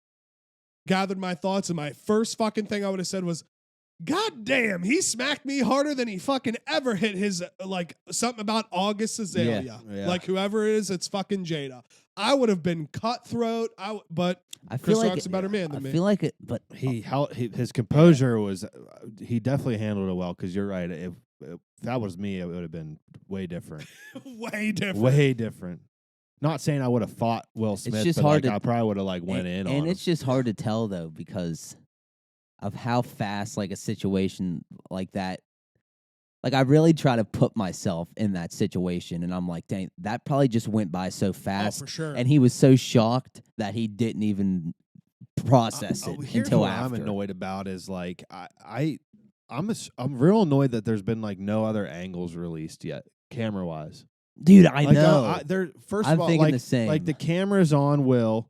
gathered my thoughts, and my first fucking thing I would have said was, God damn, he smacked me harder than he fucking ever hit his, like, something about August Azalea. Yeah. Like, whoever it is, it's fucking Jada. I would have been cutthroat, but I feel Chris like Rock's a better man than me. I feel like it, but his composure was he definitely handled it well. Because you're right, if that was me, it would have been way different. Way different. Not saying I would have fought Will Smith, just but hard like, to- I probably would have like went in on him. and it's just hard to tell though because of how fast like a situation like that. Like I really try to put myself in that situation, and I'm like, dang, that probably just went by so fast. Oh, for sure. And he was so shocked that he didn't even process it Here's until what after. I'm annoyed about is like I'm real annoyed that there's been like no other angles released yet, camera wise. Dude, I Like, know. First I'm of all, thinking like the same. like the camera's on Will.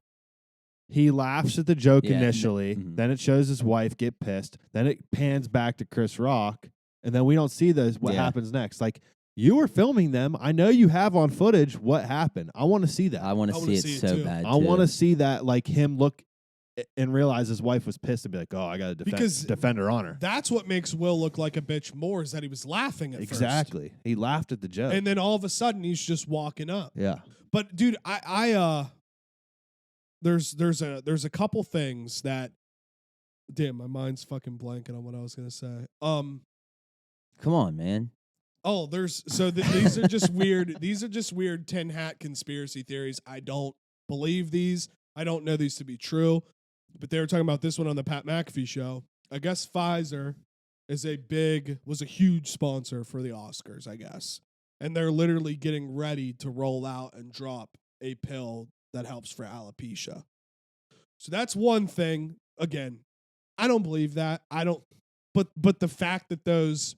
He laughs at the joke Yeah, initially, mhm. then it shows his wife get pissed, then it pans back to Chris Rock, and then we don't see what Yeah. happens next. Like you were filming them, I know you have on footage what happened. I want to see that. I want I to wanna see see it it so too. bad. I want to see that, like him look and realize his wife was pissed and be like, "Oh, I got to defend her honor." That's what makes Will look like a bitch more is that he was laughing at first. Exactly. He laughed at the joke. And then all of a sudden he's just walking up. yeah. But dude, there's a couple things that damn, my mind's fucking blanking on what I was gonna say. Come on, man. Oh, these are just weird. These are just weird tin hat conspiracy theories. I don't believe these. I don't know these to be true. But they were talking about this one on the Pat McAfee show. I guess Pfizer was a huge sponsor for the Oscars, I guess. And they're literally getting ready to roll out and drop a pill that helps for alopecia. So that's one thing. Again, I don't believe that. But the fact that those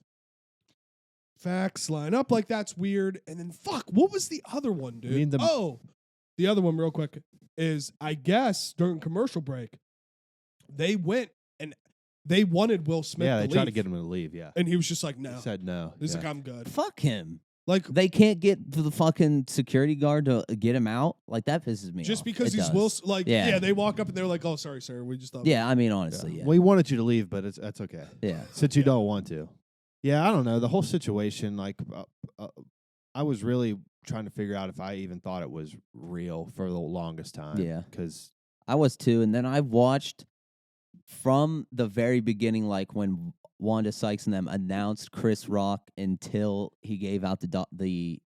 facts line up like that's weird. And then what was the other one, dude? The other one real quick is I guess during commercial break, they went and they wanted Will Smith to they leave. tried to get him to leave, yeah. And he was just like, no. He said no. He's yeah. like, I'm good. Fuck him. Like, They can't get to the fucking security guard to get him out. Like that pisses me just off. because It he's does. Will, Yeah. they walk up and they're like, oh, sorry, sir. We just thought. Yeah, I mean honestly, yeah. We wanted you to leave, but that's okay. Yeah. Since you don't want to. Yeah, I don't know. The whole situation, like, I was really trying to figure out if I even thought it was real for the longest time. Yeah. Because I was too, and then I watched from the very beginning, like when Wanda Sykes and them announced Chris Rock until he gave out the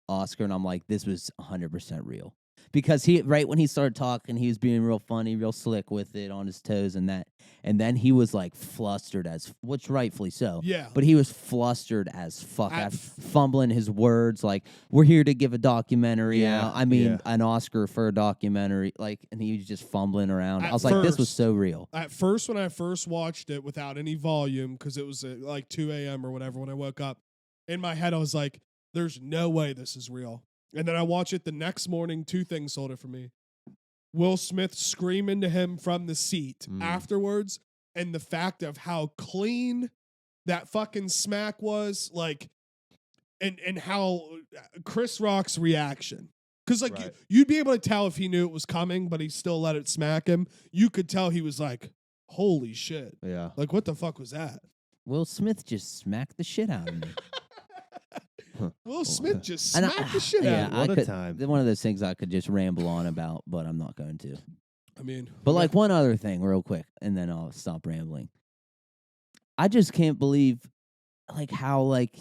Oscar, and I'm like, this was 100% real. Because right when he started talking, he was being real funny, real slick with it, on his toes and that. And then he was like flustered which rightfully so. Yeah. But he was flustered as fuck, I- fumbling his words. Like, we're here to give a documentary Yeah, out. I mean, yeah. an Oscar for a documentary. Like, and he was just fumbling around. At I was like, this was first- so real. At first, when I first watched it without any volume, because it was at like 2 a.m. or whatever when I woke up, in my head I was like, there's no way this is real. And then I watch it the next morning, two things sold it for me. Will Smith screaming to him from the seat afterwards, and the fact of how clean that fucking smack was, like, and how Chris Rock's reaction. Because, like, Right. you'd be able to tell if he knew it was coming, but he still let it smack him. You could tell he was like, holy shit. yeah. Like, what the fuck was that? Will Smith just smacked the shit out of me. Will Smith just And I- smacked the shit yeah, out of him. What I a could, time. One of those things I could just ramble on about, but I'm not going to. I mean, But like one other thing real quick, and then I'll stop rambling. I just can't believe like how like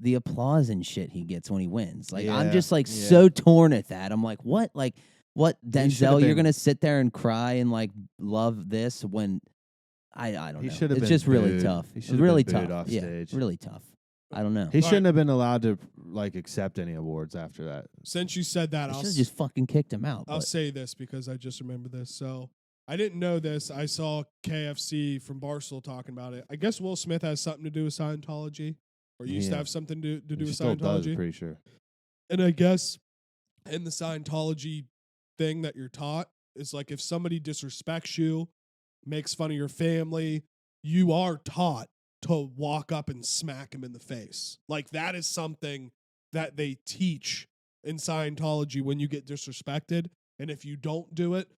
the applause and shit he gets when he wins. Like I'm Yeah, just like yeah. so torn at that. I'm like, what? Like what He should've Denzel, you're been- gonna sit there and cry and like love this when I don't He know. should have It's been just really booed. tough. He should have really been booed tough. off Yeah, stage. really tough. I don't know. He All shouldn't right. have been allowed to like accept any awards after that. Since you said that, I I'll should have just fucking kicked him out. I'll but- say this because I just remember this. So I didn't know this. I saw KFC from Barstool talking about it. I guess Will Smith has something to do with Scientology, or used to Yeah. have something to do He with still does, Scientology. pretty sure. And I guess in the Scientology thing that you're taught is like if somebody disrespects you, makes fun of your family, you are taught to walk up and smack him in the face. Like that is something that they teach in Scientology when you get disrespected. And if you don't do it,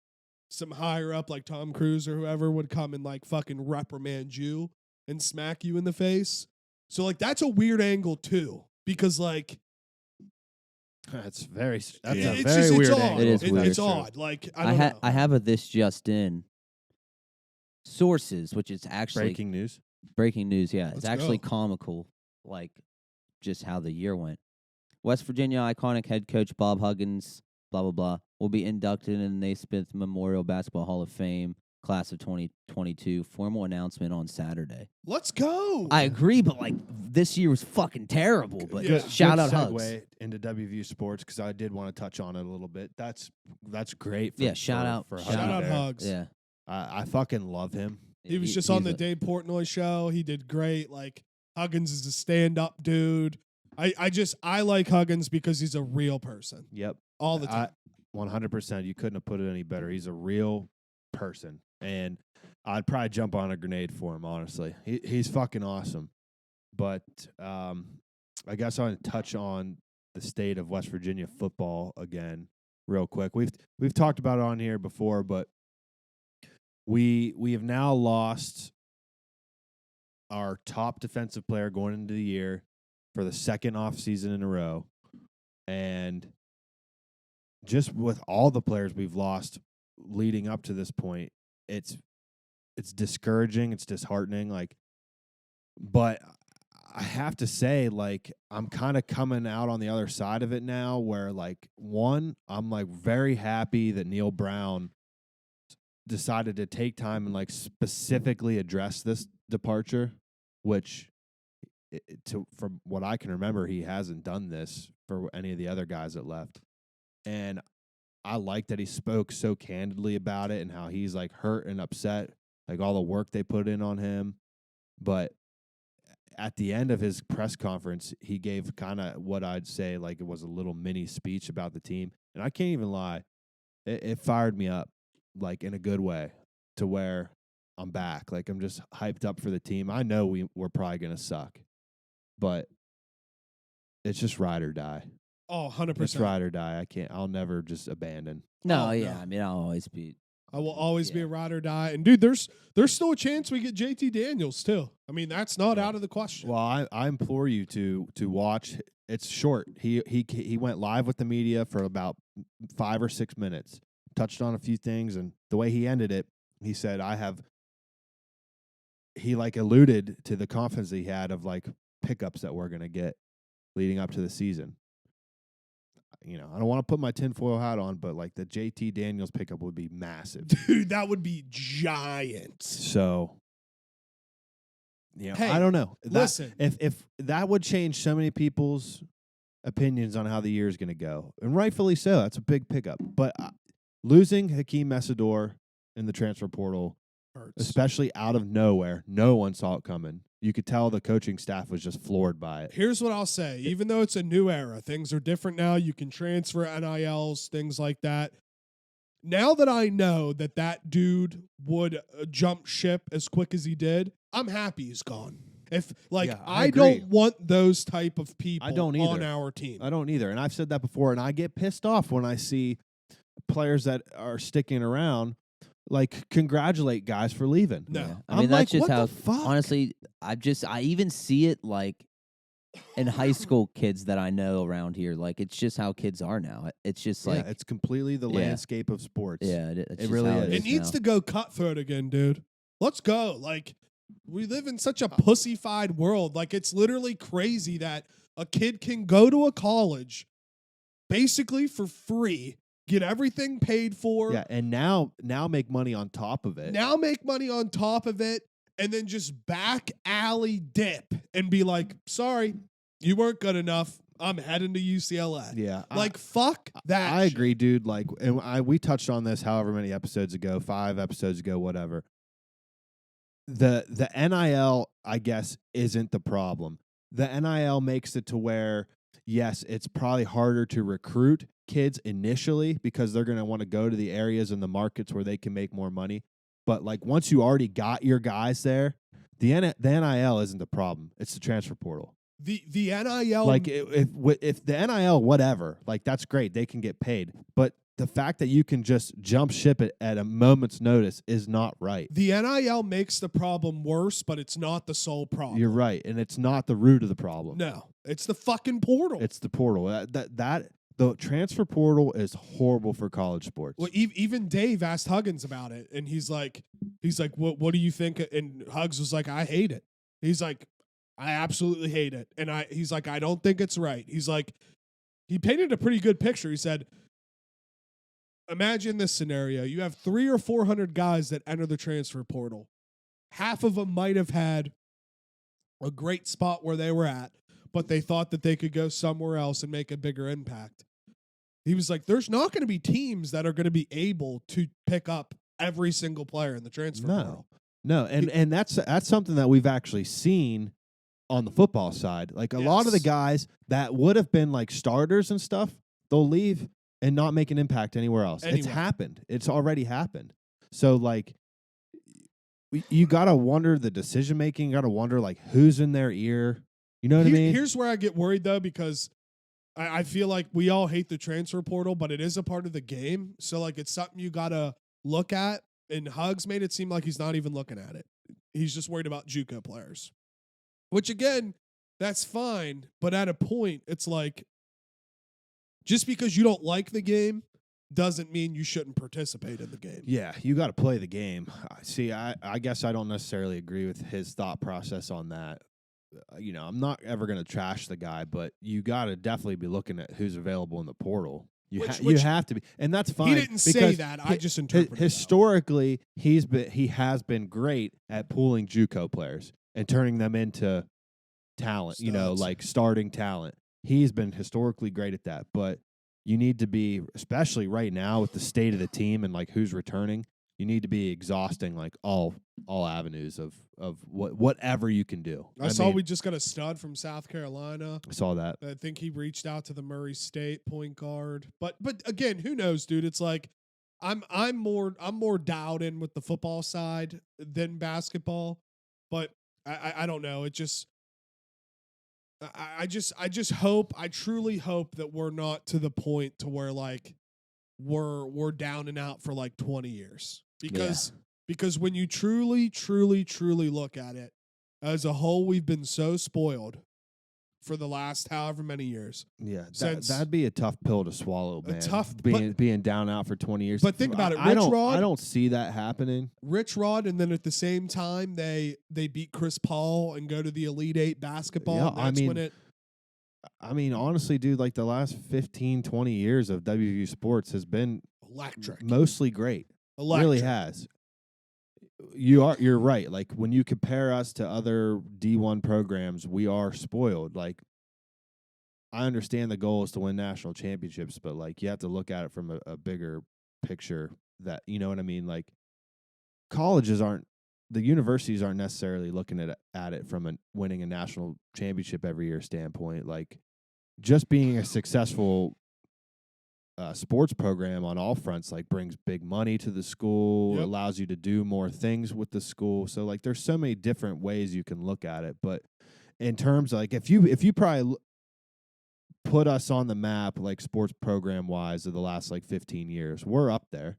some higher up like Tom Cruise or whoever would come and like fucking reprimand you and smack you in the face. So like that's a weird angle too, because like That's very. That's Yeah, a it's very just- it's weird odd. angle. It is It- weird. It's odd. Like I don't know. I have a this just in sources, which is actually Breaking news. breaking news. Yeah, it's Let's actually go. comical, like just how the year went. West Virginia iconic head coach Bob Huggins, blah blah blah, will be inducted in the Naismith Memorial Basketball Hall of Fame class of 2022. Formal announcement on Saturday. Let's go. I agree, but like this year was fucking terrible. But Yeah. shout Good out Hugs. segue into WVU sports because I did want to touch on it a little bit. That's great. For, Yeah, shout out- for shout Shout out there. Hugs. Yeah, I fucking love him. He was just on he's the a- Dave Portnoy show. He did great. Like Huggins is a stand-up dude. I like Huggins because he's a real person Yep. all the time. 100%. You couldn't have put it any better. He's a real person, and I'd probably jump on a grenade for him. Honestly, he's fucking awesome. But I guess I want to touch on the state of West Virginia football again, real quick. We've talked about it on here before, but we have now lost our top defensive player going into the year for the second off season in a row, and just with all the players we've lost leading up to this point, it's discouraging, it's disheartening. Like, but I have to say, like, I'm kind of coming out on the other side of it now, where like one, I'm like very happy that Neil Brown decided to take time and like specifically address this departure, which from what I can remember, he hasn't done this for any of the other guys that left. And I like that he spoke so candidly about it and how he's like hurt and upset, like all the work they put in on him. But at the end of his press conference, he gave kind of what I'd say like it was a little mini speech about the team. And I can't even lie, it fired me up like in a good way to where I'm back. Like I'm just hyped up for the team. I know we're probably going to suck, but it's just ride or die. Oh, 100%. It's ride or die. I'll never just abandon. No, Oh, yeah. no. I mean, I'll always be. I will always be Yeah. a ride or die. And dude, there's still a chance we get JT Daniels too. I mean, that's not out of the question. Well, I implore you to watch. It's short. He went live with the media for about 5 or 6 minutes, touched on a few things, and the way he ended it, he said, he like alluded to the confidence he had of like pickups that we're gonna get leading up to the season. You know, I don't want to put my tinfoil hat on, but like the JT Daniels pickup would be massive. Dude, that would be giant. So, Hey, I don't know. listen. If that would change so many people's opinions on how the year is going to go, and rightfully so, that's a big pickup. But losing Hakeem Messidor in the transfer portal, Hurts. especially out of nowhere, no one saw it coming. You could tell the coaching staff was just floored by it. Here's what I'll say. Even though it's a new era, things are different now. You can transfer NILs, things like that. Now that I know that dude would jump ship as quick as he did, I'm happy he's gone. If like Yeah, I I agree. don't want those type of people don't on either. our team. I don't either. And I've said that before, and I get pissed off when I see players that are sticking around like congratulate guys for leaving. No. Yeah. I I'm mean, like, that's just what the how. fuck? Honestly, I even see it like in high school kids that I know around here. Like it's just how kids are now. It's just like it's completely the Yeah. landscape of sports. yeah, it's just really how is. It needs now. to go cutthroat again, dude. Let's go. Like We live in such a pussified world. Like, it's literally crazy that a kid can go to a college basically for free, get everything paid for. Yeah, and now make money on top of it. Now make money on top of it, and then just back alley dip and be like, sorry, you weren't good enough. I'm heading to UCLA. Yeah. Like, fuck that. I shit. agree, dude. Like, and we touched on this however many episodes ago, 5 episodes ago, whatever. The NIL, I guess, isn't the problem. The NIL makes it to where, yes, it's probably harder to recruit kids initially because they're going to want to go to the areas and the markets where they can make more money. But like once you already got your guys there, the NIL isn't the problem. It's the transfer portal. The NIL, Like if the NIL, whatever, like that's great. They can get paid. But the fact that you can just jump ship it at a moment's notice is not right. the NIL makes the problem worse, but it's not the sole problem. You're right, and it's not the root of the problem. No, it's the fucking portal. It's the portal. The transfer portal is horrible for college sports. Well, even Dave asked Huggins about it, and he's like, what do you think? And Hugs was like, I hate it. He's like, I absolutely hate it, and he's like, I don't think it's right. He's like, he painted a pretty good picture. He said, imagine this scenario: you have 300 or 400 guys that enter the transfer portal. Half of them might have had a great spot where they were at, but they thought that they could go somewhere else and make a bigger impact. He was like, there's not going to be teams that are going to be able to pick up every single player in the transfer portal. No, and that's something that we've actually seen on the football side. Like a lot of the guys that would have been like starters and stuff, they'll leave and not make an impact anywhere else. It's happened. It's already happened. So like you got to wonder the decision making, got to wonder like who's in their ear. You know what I mean? Here's where I get worried though, because I feel like we all hate the transfer portal, but it is a part of the game. So like it's something you got to look at, and Hugs made it seem like he's not even looking at it. He's just worried about JUCO players. Which, again, that's fine, but at a point, it's like, just because you don't like the game doesn't mean you shouldn't participate in the game. Yeah, you got to play the game. See, I guess I don't necessarily agree with his thought process on that. I'm not ever going to trash the guy, but you got to definitely be looking at who's available in the portal. You have to be, and that's fine. He didn't say that. I just interpreted historically, he has been great at pooling JUCO players and turning them into talent, Studs. like starting talent. He's been historically great at that, but you need to be, especially right now with the state of the team and like who's returning, you need to be exhausting like all avenues of whatever you can do. I saw we just got a stud from South Carolina. I saw that. I think he reached out to the Murray State point guard. But again, who knows, dude? It's like I'm more dialed in with the football side than basketball. But I don't know. It just I truly hope that we're not to the point to where like we're down and out for like 20 years. Because when you truly look at it, as a whole, we've been so spoiled for the last however many years. Yeah, that'd be a tough pill to swallow, man. Being down out for 20 years. But think about it, I don't see that happening. Rich Rod, and then at the same time they beat Chris Paul and go to the Elite Eight basketball. Yeah, and that's honestly, dude, like the last 15, 20 years of WVU sports has been electric. Mostly great. Electric. Really has. You're right. Like when you compare us to other D1 programs, we are spoiled. Like I understand the goal is to win national championships, but like you have to look at it from a bigger picture. That you know what I mean. Like the universities aren't necessarily looking at it from winning a national championship every year standpoint. Like just being a successful sports program on all fronts like brings big money to the school. Yep. Allows you to do more things with the school. So like there's so many different ways you can look at it. But in terms of like if you probably put us on the map like sports program wise of the last like 15 years, we're up there.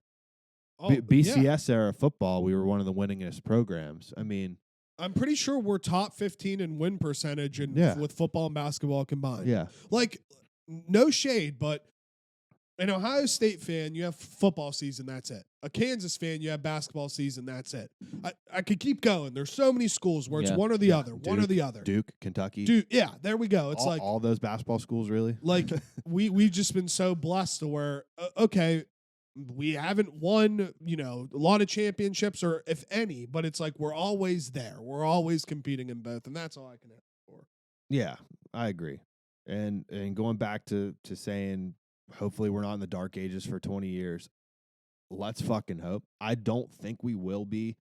BCS era football, we were one of the winningest programs. I mean, I'm pretty sure we're top 15 in win percentage with football and basketball combined. Yeah. Like no shade, but An Ohio State fan, you have football season, that's it. A Kansas fan, you have basketball season, that's it. I could keep going. There's so many schools where it's one or the other, one or the other. Duke, Kentucky. Dude, yeah, there we go. It's all, like all those basketball schools, really. like we've just been so blessed to where okay, we haven't won, a lot of championships or if any, but it's like we're always there. We're always competing in both, and that's all I can ask for. Yeah, I agree. And going back to saying hopefully we're not in the dark ages for 20 years. Let's fucking hope. I don't think we will be.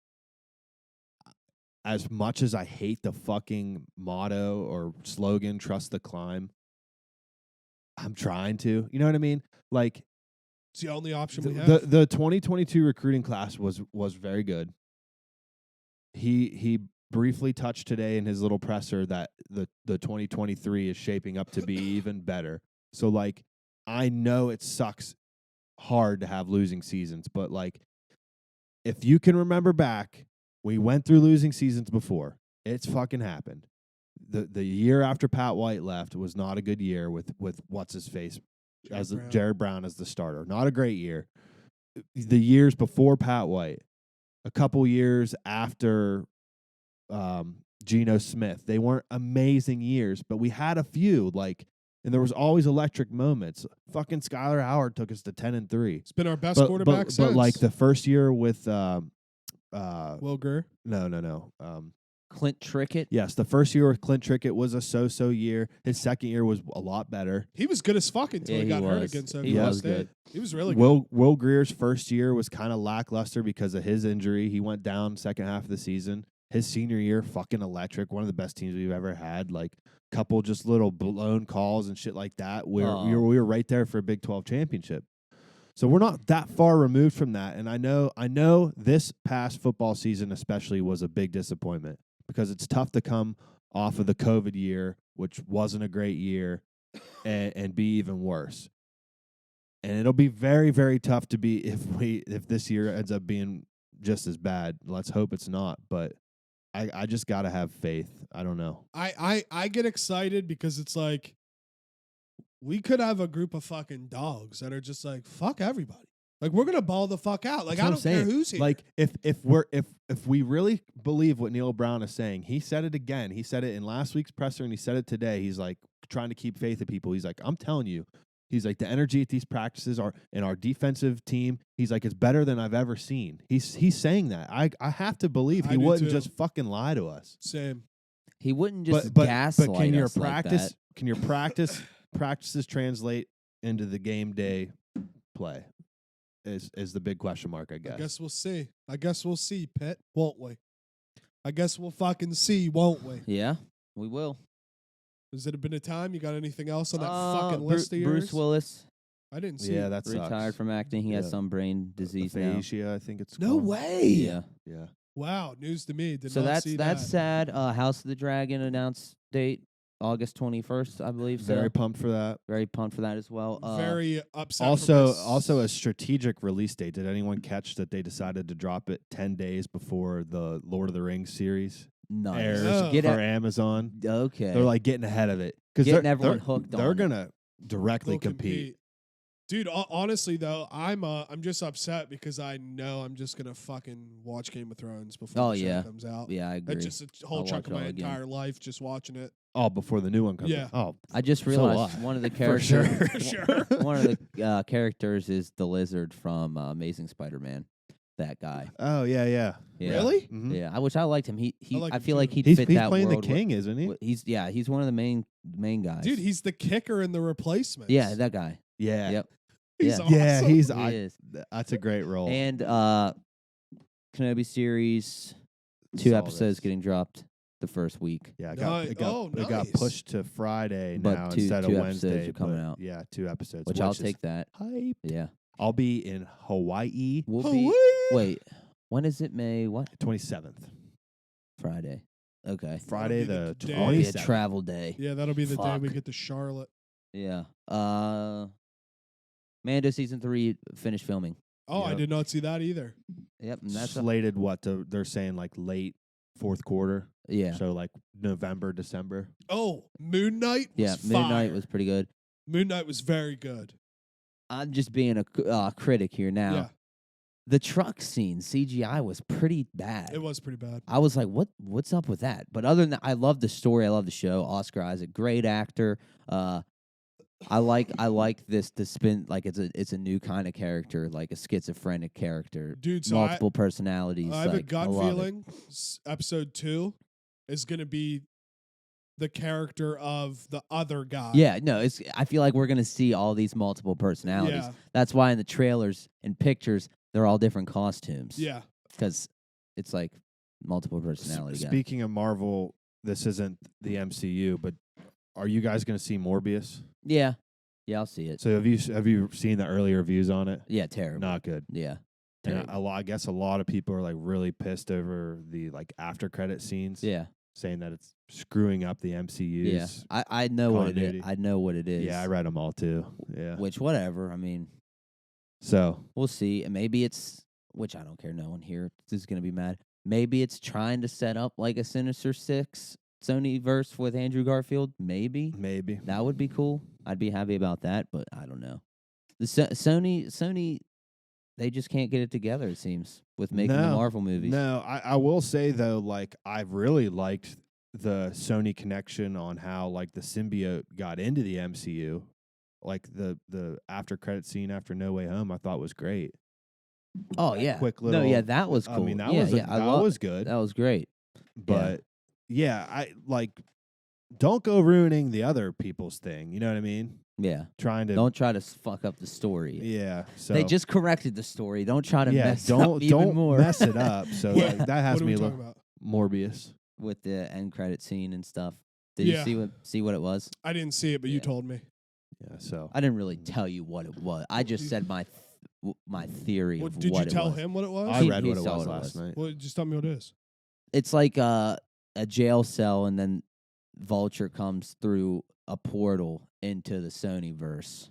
As much as I hate the fucking motto or slogan, trust the climb, I'm trying to. You know what I mean? Like, it's the only option we have. The 2022 recruiting class was very good. He briefly touched today in his little presser that the 2023 is shaping up to be even better. So, like, I know it sucks hard to have losing seasons, but, like, if you can remember back, we went through losing seasons before. It's fucking happened. The year after Pat White left was not a good year with what's his face as Jared Brown as the starter. Not a great year. The years before Pat White, a couple years after Geno Smith, they weren't amazing years, but we had a few, like, and there was always electric moments. Fucking Skylar Howard took us to 10-3. It's been our best quarterback since. But like the first year with Will Greer? No. Clint Trickett? Yes, the first year with Clint Trickett was a so-so year. His second year was a lot better. He was good as fuck until he got hurt against Oklahoma State. He was really good. Will Greer's first year was kind of lackluster because of his injury. He went down second half of the season. His senior year, fucking electric. One of the best teams we've ever had. Like, couple just little blown calls and shit like that. We were right there for a Big 12 championship. So we're not that far removed from that. And I know this past football season especially was a big disappointment because it's tough to come off of the COVID year, which wasn't a great year, and be even worse. And it'll be very, very tough to be if this year ends up being just as bad. Let's hope it's not, but I just gotta have faith. I don't know. I get excited because it's like we could have a group of fucking dogs that are just like, fuck everybody. Like, we're gonna ball the fuck out. Like, I don't care who's here. Like, if we really believe what Neil Brown is saying, he said it again. He said it in last week's presser and he said it today. He's like trying to keep faith of people. He's like, I'm telling you. He's like, the energy at these practices are in our defensive team. He's like, it's better than I've ever seen. He's saying that. I have to believe he wouldn't just fucking lie to us. Same. He wouldn't just gaslight but can your us practice like that. can your practices translate into the game day play? Is the big question mark, I guess. I guess we'll see, Pitt, won't we? I guess we'll fucking see, won't we? Yeah, we will. Has it been a time? You got anything else on that fucking list of yours? Bruce Willis. I didn't see. Yeah, that's retired from acting. He has some brain disease aphasia, I think it's No called. way. Yeah. Wow, news to me. So that's sad. House of the Dragon announced date August 21st, I believe. Very pumped for that. Very pumped for that as well. Very upset. Also a strategic release date. Did anyone catch that they decided to drop it 10 days before the Lord of the Rings series airs for Amazon? Okay. They're like getting ahead of it. Getting everyone hooked on it. They're going to directly compete. Dude, honestly though, I'm just upset because I know I'm just gonna fucking watch Game of Thrones before the show comes out. Yeah, I agree. That's just a whole chunk of my entire life just watching it. Oh, before the new one comes out. Oh, I just realized one of the characters. For sure. One of the characters is the lizard from Amazing Spider-Man. That guy. Oh yeah. Really? Mm-hmm. Yeah, I wish I liked him. I feel like he'd he's fit that playing world. the king, isn't he? He's one of the main guys. Dude, he's the kicker in The Replacements. Yeah, that guy. Yeah. Yep. He's yeah. awesome. Yeah, He is. That's a great role. And Kenobi series, 2 episodes getting dropped the first week. Yeah, it got pushed to Friday But now two instead of episodes Wednesday. are coming out. Yeah, 2 episodes. Which I'll take that. Hype. Yeah. I'll be in Hawaii. Wait, when is it? May what? 27th. Friday. Okay. Friday the That'll be a 27th. travel day. Yeah, that'll be the day we get to Charlotte. Yeah. Mando season 3 finished filming. Oh, Yep. I did not see that either. Yep. And that's slated they're saying like late 4th quarter. Yeah. So like November, December. Oh, Moon Knight was Moon Knight was pretty good. Moon Knight was very good. I'm just being a critic here now. Yeah, The truck scene CGI was pretty bad. it was pretty bad. I was like, what's up with that? But other than that, I love the story. I love the show. Oscar Isaac, great actor. I like this to spin like it's a new kind of character, like a schizophrenic character, Dude, so multiple personalities. I have a like, gut I love it. feeling episode 2 is going to be the character of the other guy. Yeah, no, I feel like we're gonna see all these multiple personalities. Yeah. That's why in the trailers and pictures they're all different costumes. Yeah. because it's like multiple personality guy. Speaking of Marvel, this isn't the MCU, but are you guys going to see Morbius? Yeah, I'll see it. So have you seen the early reviews on it? Yeah, terrible. Not good. Yeah, And terrible. I guess a lot of people are like really pissed over the like after credit scenes. Yeah, saying that it's screwing up the yeah. MCU's. I know what it is. continuity. I know what it is. Yeah, I read them all too. Yeah. Which whatever. I mean, So we'll see. And maybe it's which I don't care. No one here is gonna be mad. Maybe it's trying to set up like a Sinister Six Sony verse with Andrew Garfield. Maybe maybe. that would be cool. I'd be happy about that, but I don't know. The Sony, they just can't get it together. It seems with making the Marvel movies. No, I will say though, like I've really liked the Sony connection on how like the symbiote got into the MCU. Like the after credit scene after No Way Home, I thought was great. Oh That yeah, quick no, little- yeah, that was cool. I mean, that yeah, was yeah, I that love, was good. that was great. But yeah, I like don't go ruining the other people's thing. You know what I mean? Yeah, Trying to don't try to fuck up the story. yeah. So They just corrected the story. Don't try to mess up don't even don't more mess it up. So Yeah. like, that has What are me we look talking about? Morbius. with the end credit scene and stuff. Did Yeah. you see what it was? I didn't see it, but you Yeah. told me. Yeah. So I didn't really tell you what it was. I just said my theory What, of did what you it tell was. him what it was? I He- read he what it saw was what it last was. night. Well, just tell me what it is. It's like a jail cell, and then Vulture comes through a portal into the Sony verse.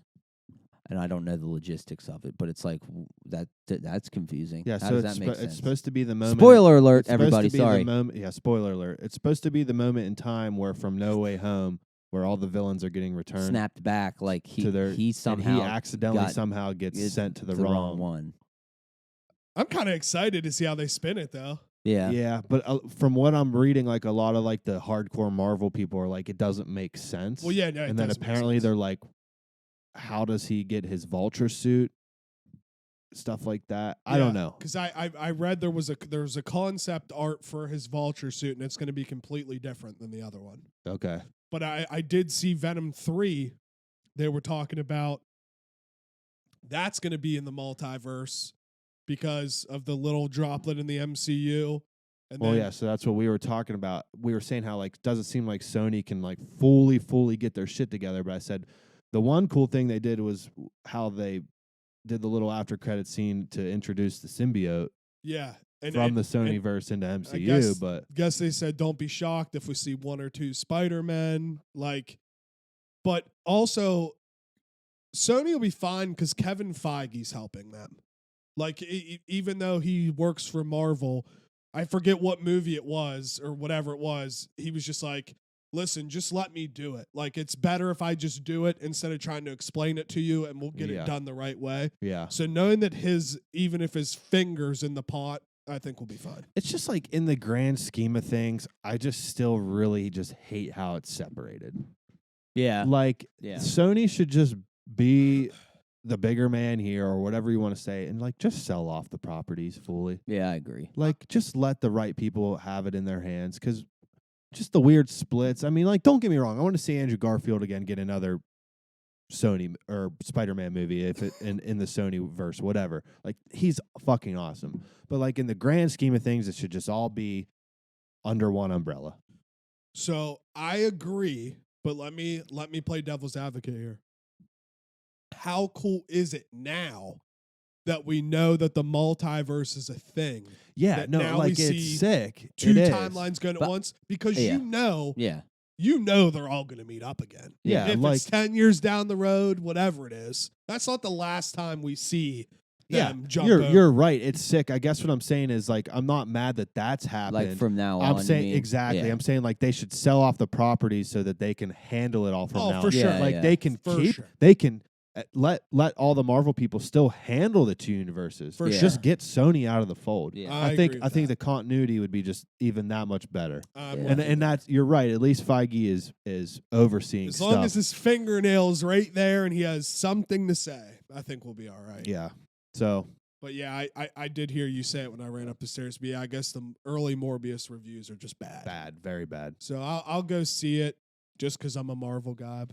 And I don't know the logistics of it, but it's like that's confusing. Yeah. How So does that make it's sense? supposed to be the moment. Spoiler alert, it's supposed to everybody! be the Sorry. moment- yeah. Spoiler alert. It's supposed to be the moment in time where from No Way Home, where all the villains are getting returned Snapped back like to their he and somehow he accidentally got somehow gets it's sent to the wrong wrong one. I'm kind of excited to see how they spin it, though. Yeah. Yeah, but from what I'm reading, like a lot of like the hardcore Marvel people are like, it doesn't make sense. Well, yeah, no, it and then does make apparently sense. they're like, how does he get his Vulture suit? Stuff like that. I don't know. Because I read there was a concept art for his Vulture suit, and it's going to be completely different than the other one. Okay. But I did see Venom 3. They were talking about that's going to be in the multiverse because of the little droplet in the MCU. And Well, then, yeah. So that's what we were talking about. We were saying how like doesn't seem like Sony can like fully get their shit together. But I said the one cool thing they did was how they did the little after credit scene to introduce the symbiote yeah. And from the and Sony verse into MCU. guess- But guess they said don't be shocked if we see 1 or 2 Spider-Men. But also Sony will be fine because Kevin Feige's helping them. Even though he works for Marvel, I forget what movie it was or whatever it was. He was just like, listen, just let me do it. Like, it's better if I just do it instead of trying to explain it to you, and we'll get Yeah. it done the right way. yeah. So knowing that even if his finger's in the pot, I think we'll be fine. It's just like in the grand scheme of things, I just still really just hate how it's separated. Yeah. Like Yeah. Sony should just be the bigger man here or whatever you want to say and like just sell off the properties fully. Yeah, I agree. Like just let the right people have it in their hands cuz just the weird splits. I mean, like don't get me wrong, I want to see Andrew Garfield again get another Sony or Spider-Man movie if it in the Sony verse whatever. Like he's fucking awesome. But like in the grand scheme of things it should just all be under one umbrella. So I agree, but let me play devil's advocate here. How cool is it now that we know that the multiverse is a thing? Yeah, That no, now like we it's see sick. Two It is. timelines going But- at once because Yeah. you know they're all going to meet up again. Yeah, If like it's 10 years down the road, whatever it is, that's not the last time we see them jump over. you're right. It's sick. I guess what I'm saying is like I'm not mad that that's happened. Like from now on. I'm you saying mean? exactly. Yeah. I'm saying like they should sell off the properties so that they can handle it all from Oh, now for on. sure. Yeah, Like yeah. they can For keep sure. they can let all the Marvel people still handle the 2 universes. For Just sure. get Sony out of the fold. Yeah. I think agree with the that. continuity would be just even that much better. I'm Yeah. with you And there. that's you're right. At least Feige is overseeing As stuff. long as his fingernails right there and he has something to say, I think we'll be all right. Yeah. So But yeah, I did hear you say it when I ran up the stairs. But yeah, I guess the early Morbius reviews are just bad. very bad. So I'll go see it just because I'm a Marvel guy.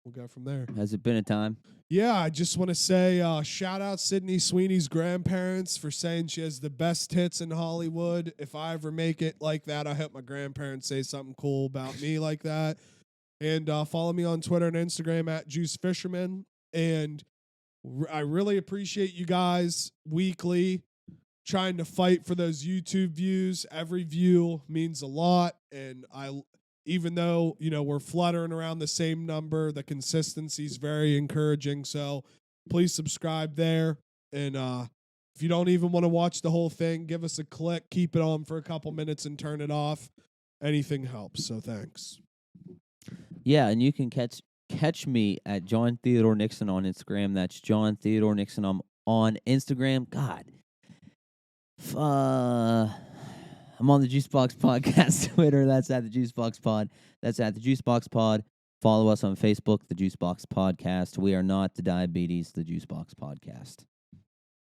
We'll go from there. Has it been a time? Yeah, I just want to say shout out Sydney Sweeney's grandparents for saying she has the best tits in Hollywood. If I ever make it like that, I hope my grandparents say something cool about me like that. And follow me on Twitter and Instagram at Juice Fisherman. And I really appreciate you guys weekly trying to fight for those YouTube views. Every view means a lot. And even though, we're fluttering around the same number, the consistency is very encouraging. So please subscribe there. And if you don't even want to watch the whole thing, give us a click, keep it on for a couple minutes and turn it off. Anything helps. So thanks. Yeah, and you can catch me at John Theodore Nixon on Instagram. That's John Theodore Nixon on Instagram. God. I'm on the Juicebox Podcast Twitter. That's at the Juicebox Pod. That's at the Juicebox Pod. Follow us on Facebook, the Juicebox Podcast. We are not the Diabetes, the Juicebox Podcast.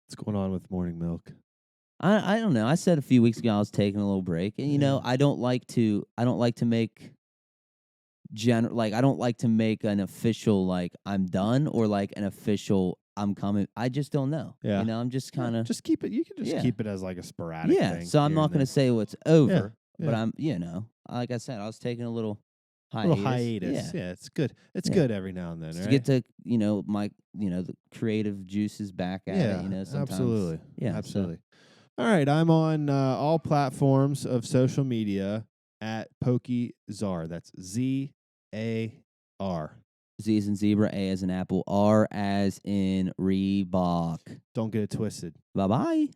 What's going on with morning milk? I don't know. I said a few weeks ago I was taking a little break, and I don't like to make I don't like to make an official like I'm done or like an official I'm coming. I just don't know. Yeah. I'm just kind of Just keep it. You can just Yeah. keep it as like a sporadic thing. So I'm here not and going to there. say what's over, but yeah. I'm like I said, I was taking a little A hiatus. little hiatus. Yeah, it's good. It's Yeah. good every now and then. To Right? get to my the creative juices back at it. Sometimes. absolutely. Yeah, so- absolutely. All right, I'm on all platforms of social media at PokeZar. That's ZAR. Z as in zebra, A as in apple, R as in Reebok. Don't get it twisted. Bye bye.